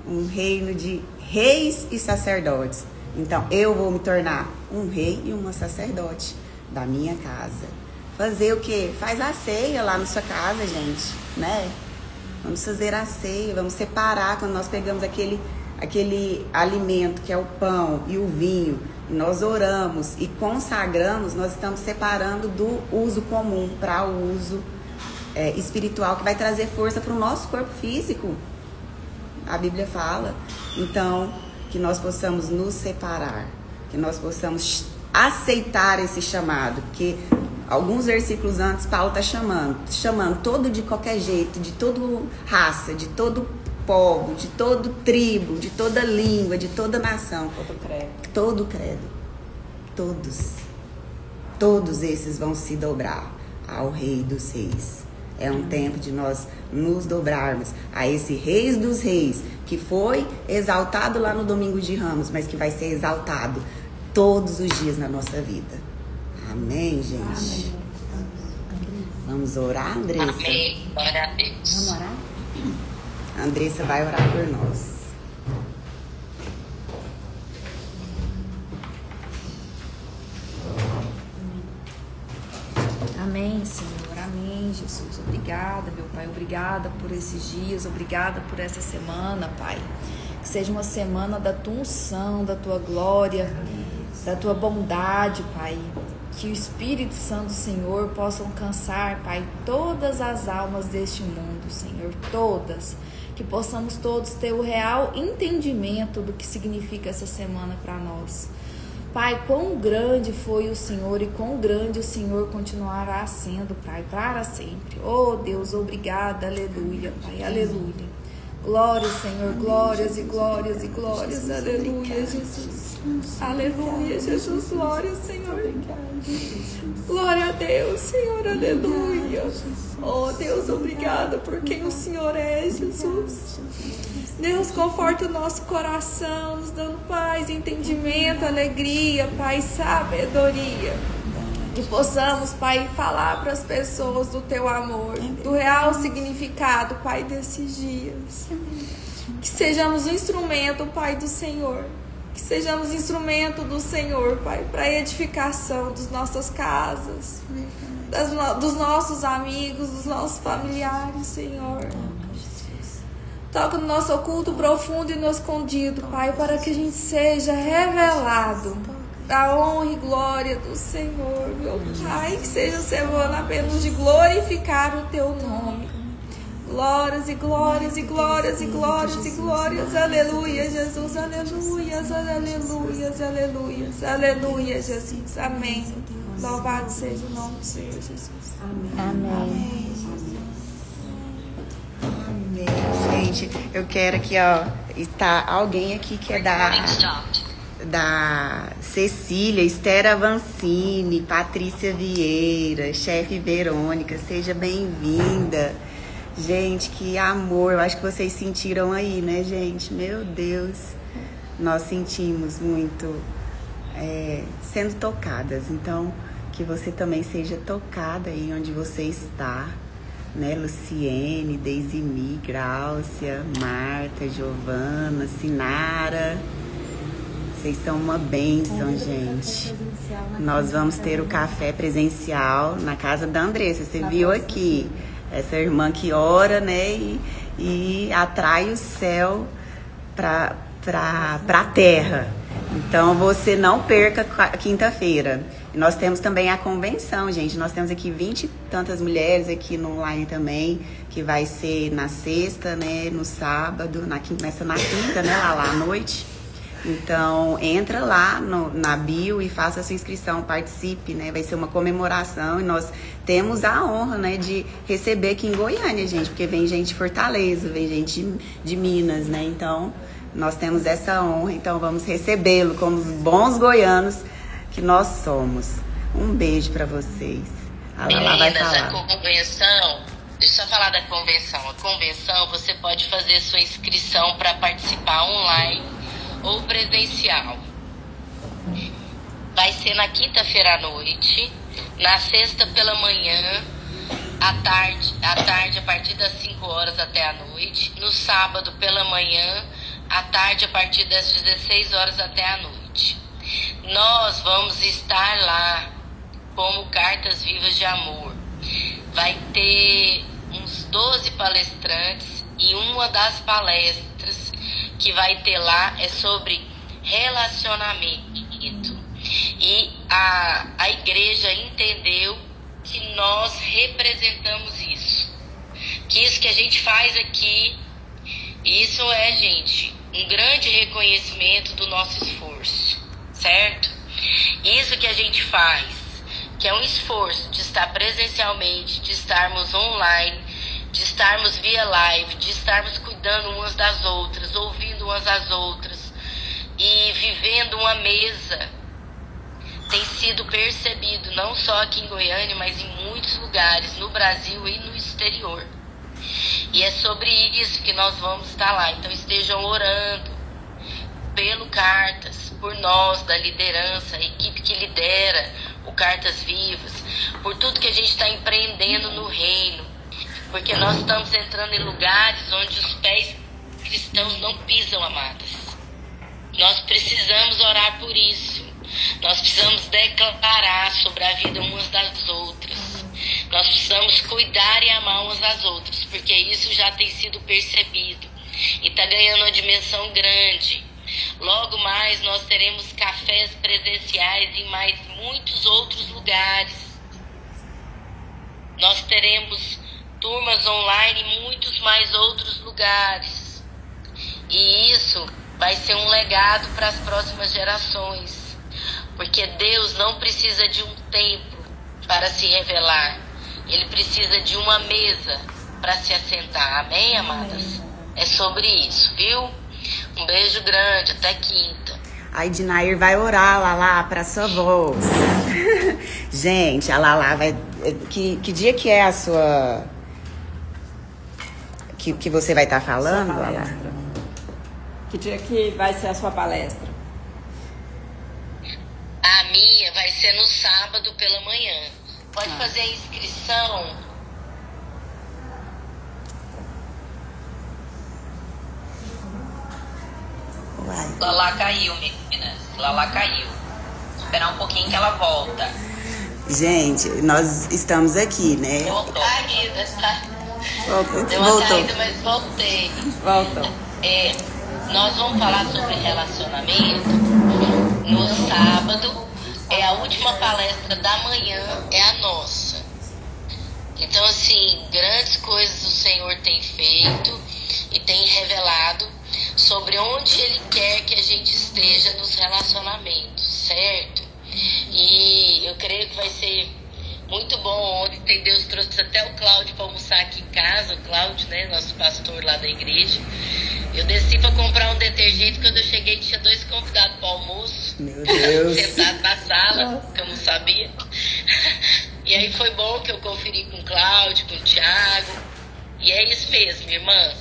S1: um reino de reis e sacerdotes. Então eu vou me tornar um rei e uma sacerdote da minha casa. Fazer o quê? Faz a ceia lá na sua casa, gente, né? Vamos fazer a ceia, vamos separar quando nós pegamos aquele alimento que é o pão e o vinho, e nós oramos e consagramos, nós estamos separando do uso comum para o uso espiritual, que vai trazer força para o nosso corpo físico. A Bíblia fala. Então, que nós possamos nos separar, que nós possamos aceitar esse chamado, porque... Alguns versículos antes, Paulo está chamando todo de qualquer jeito, de toda raça, de todo povo, de todo tribo, de toda língua, de toda nação. Todo credo. Todos esses vão se dobrar ao Rei dos Reis. É um tempo de nós nos dobrarmos a esse Rei dos Reis, que foi exaltado lá no Domingo de Ramos, mas que vai ser exaltado todos os dias na nossa vida. Amém, gente? Amém. Vamos orar, Andressa?
S7: Amém. Glória a Deus.
S4: Vamos orar?
S1: A Andressa vai orar por nós.
S4: Amém, Senhor. Amém, Jesus. Obrigada, meu Pai. Obrigada por esses dias. Obrigada por essa semana, Pai. Que seja uma semana da tua unção, da tua glória, da tua bondade, Pai. Que o Espírito Santo do Senhor possa alcançar, Pai, todas as almas deste mundo, Senhor, todas. Que possamos todos ter o real entendimento do que significa essa semana para nós. Pai, quão grande foi o Senhor e quão grande o Senhor continuará sendo, Pai, para sempre. Oh, Deus, obrigada, aleluia, Pai, aleluia. Glória, Senhor, glórias e glórias e glórias, aleluia, Jesus. Aleluia, Jesus, glória, Senhor. Glória a Deus, Senhor, aleluia. Oh, Deus, obrigada por quem o Senhor é, Jesus. Deus, conforta o nosso coração, nos dando paz, entendimento, alegria, Pai, sabedoria. Que possamos, Pai, falar para as pessoas do Teu amor, do real significado, Pai, desses dias. Que sejamos um instrumento, Pai, do Senhor.
S8: Que sejamos instrumento do Senhor, Pai, para a edificação das nossas casas, dos nossos amigos, dos nossos familiares, Senhor. Toca no nosso oculto, profundo e no escondido, Pai, para que a gente seja revelado da honra e glória do Senhor, meu Pai. Que seja semana apenas de glorificar o Teu nome. Glórias e glórias e glórias e glórias e glórias. Aleluia, Jesus. Aleluias, aleluias, aleluias. Aleluia, Jesus. Amém. Louvado seja o nome do Senhor Jesus.
S1: Amém. Amém. Gente, eu quero aqui, ó, está alguém aqui que é da Cecília, Esther Avancini, Patrícia Vieira, chefe Verônica, seja bem-vinda. Gente, que amor, eu acho que vocês sentiram aí, né, gente? Meu Deus, nós sentimos muito sendo tocadas, então que você também seja tocada aí onde você está, né? Luciene, Deisimi, Gráucia, Marta, Giovana, Sinara, vocês são uma bênção, gente. Nós vamos ter o café presencial na casa da Andressa, você viu aqui. Essa irmã que ora, né, e atrai o céu para a terra. Então, você não perca quinta-feira. E nós temos também a convenção, gente. Nós temos aqui 20 e tantas mulheres aqui no online também, que vai ser na sexta, né, no sábado, começa na quinta, né, lá à noite. Então, entra lá na bio e faça a sua inscrição, participe, né? Vai ser uma comemoração e nós temos a honra, né, de receber aqui em Goiânia, gente, porque vem gente de Fortaleza, vem gente de Minas, né? Então, nós temos essa honra, então vamos recebê-lo como os bons goianos que nós somos. Um beijo pra vocês. A Lala vai falar.
S7: A convenção, deixa eu falar da convenção. A convenção, você pode fazer sua inscrição para participar online ou presencial. Vai ser na quinta-feira à noite, na sexta pela manhã, à tarde a partir das 5 horas até a noite, no sábado pela manhã, à tarde a partir das 16 horas até a noite. Nós vamos estar lá como Cartas Vivas de Amor. Vai ter uns 12 palestrantes e uma das palestras que vai ter lá é sobre relacionamento. E a igreja entendeu que nós representamos isso. Que isso que a gente faz aqui, isso é, gente, um grande reconhecimento do nosso esforço, certo? Isso que a gente faz, que é um esforço de estar presencialmente, de estarmos online, de estarmos via live, de estarmos cuidando umas das outras, ouvindo umas às outras e vivendo uma mesa, tem sido percebido não só aqui em Goiânia, mas em muitos lugares no Brasil e no exterior. E é sobre isso que nós vamos estar lá. Então estejam orando pelo Cartas, por nós da liderança, a equipe que lidera o Cartas Vivas, por tudo que a gente está empreendendo no reino. Porque nós estamos entrando em lugares onde os pés cristãos não pisam, amadas. Nós precisamos orar por isso. Nós precisamos declarar sobre a vida umas das outras. Nós precisamos cuidar e amar umas das outras, porque isso já tem sido percebido e está ganhando uma dimensão grande. Logo mais nós teremos cafés presenciais em mais muitos outros lugares. Nós teremos turmas online em muitos mais outros lugares. E isso vai ser um legado para as próximas gerações. Porque Deus não precisa de um templo para se revelar. Ele precisa de uma mesa para se assentar. Amém, amadas? É sobre isso, viu? Um beijo grande, até quinta.
S1: A Ednair vai orar, Lala, para sua voz. Gente, a Lala vai... Que dia que é a sua... Que você vai estar falando, Lala?
S3: Que dia que vai ser a sua palestra?
S7: A minha vai ser no sábado pela manhã. Pode fazer a inscrição.
S1: Vai.
S9: Lala caiu, meninas. Lala caiu. Esperar um pouquinho que ela volta.
S1: Gente, nós estamos aqui, né?
S9: Voltou.
S1: Voltou.
S7: Deu uma saída, mas voltei.
S1: Voltou.
S7: Nós vamos falar sobre relacionamento no sábado. É a última palestra da manhã, é a nossa. Então, assim, grandes coisas o Senhor tem feito e tem revelado sobre onde Ele quer que a gente esteja nos relacionamentos, certo? E eu creio que vai ser muito bom. Ontem Deus trouxe até o Cláudio para almoçar aqui em casa, o Cláudio, né, nosso pastor lá da igreja. Eu desci para comprar um detergente, quando eu cheguei tinha 2 convidados para o almoço.
S1: Meu Deus.
S7: Sentados na sala, que eu não sabia. E aí foi bom que eu conferi com o Cláudio, com o Thiago. E é isso mesmo, irmãs.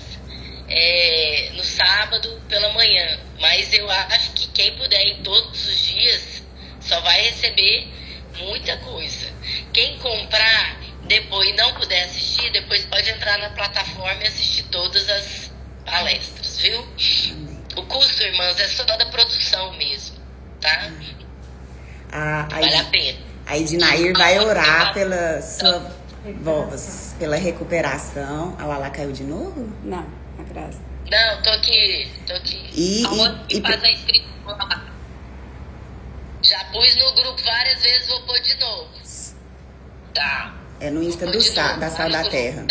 S7: No sábado pela manhã. Mas eu acho que quem puder ir todos os dias só vai receber muita coisa. Quem comprar depois e não puder assistir, depois pode entrar na plataforma e assistir todas as palestras, viu? O custo, irmãs, é só da produção mesmo, tá? Vale a pena.
S1: A Ednair vai orar pela sua voz, pela recuperação. A Lala caiu de novo?
S3: Não, a Graça.
S7: Não, tô aqui.
S1: E
S7: faz a inscrição. Já pus no grupo várias vezes, vou pôr de novo. Tá.
S1: É no Insta da Sal da Terra.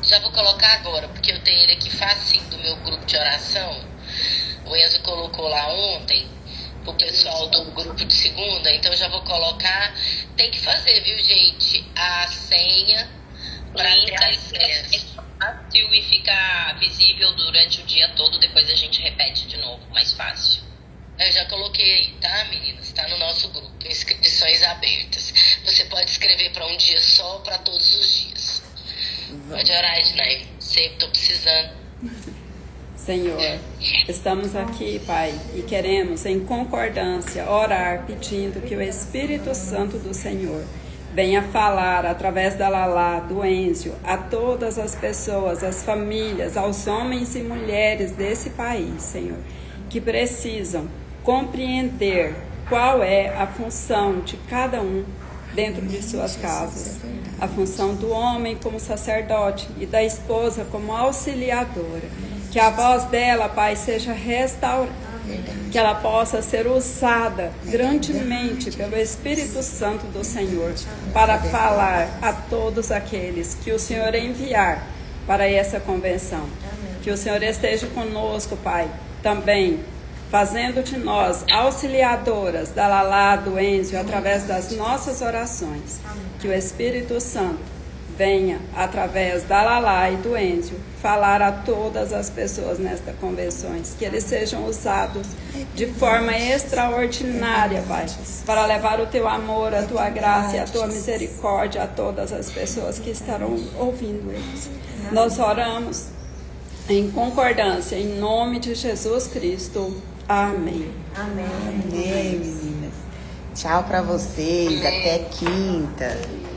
S7: Já vou colocar agora, porque eu tenho ele aqui facinho do meu grupo de oração. O Enzo colocou lá ontem, o pessoal do grupo de segunda, então já vou colocar. Tem que fazer, viu, gente, a senha para ter acesso.
S9: Fácil e fica visível durante o dia todo, depois a gente repete de novo, mais fácil.
S7: Eu já coloquei aí, tá, meninas? Tá no nosso grupo, inscrições abertas. Você pode escrever para um dia só ou para todos os dias. Pode orar, Ednair. Sempre tô precisando.
S3: Senhor, estamos aqui, Pai, e queremos, em concordância, orar pedindo que o Espírito Santo do Senhor venha falar através da Lala, do Enzio, a todas as pessoas, as famílias, aos homens e mulheres desse país, Senhor, que precisam compreender qual é a função de cada um dentro de suas casas. A função do homem como sacerdote e da esposa como auxiliadora. Que a voz dela, Pai, seja restaurada. Que ela possa ser usada grandemente pelo Espírito Santo do Senhor para falar a todos aqueles que o Senhor enviar para essa convenção. Que o Senhor esteja conosco, Pai, também fazendo de nós auxiliadoras da Lala, do Enzio, através das nossas orações. Que o Espírito Santo venha, através da Lala e do Enzio, falar a todas as pessoas nesta convenções, que eles sejam usados de forma extraordinária, Pai, para levar o Teu amor, a Tua graça e a Tua misericórdia a todas as pessoas que estarão ouvindo eles. Nós oramos em concordância, em nome de Jesus Cristo. Amém.
S1: Amém, meninas. Tchau pra vocês. Até quinta.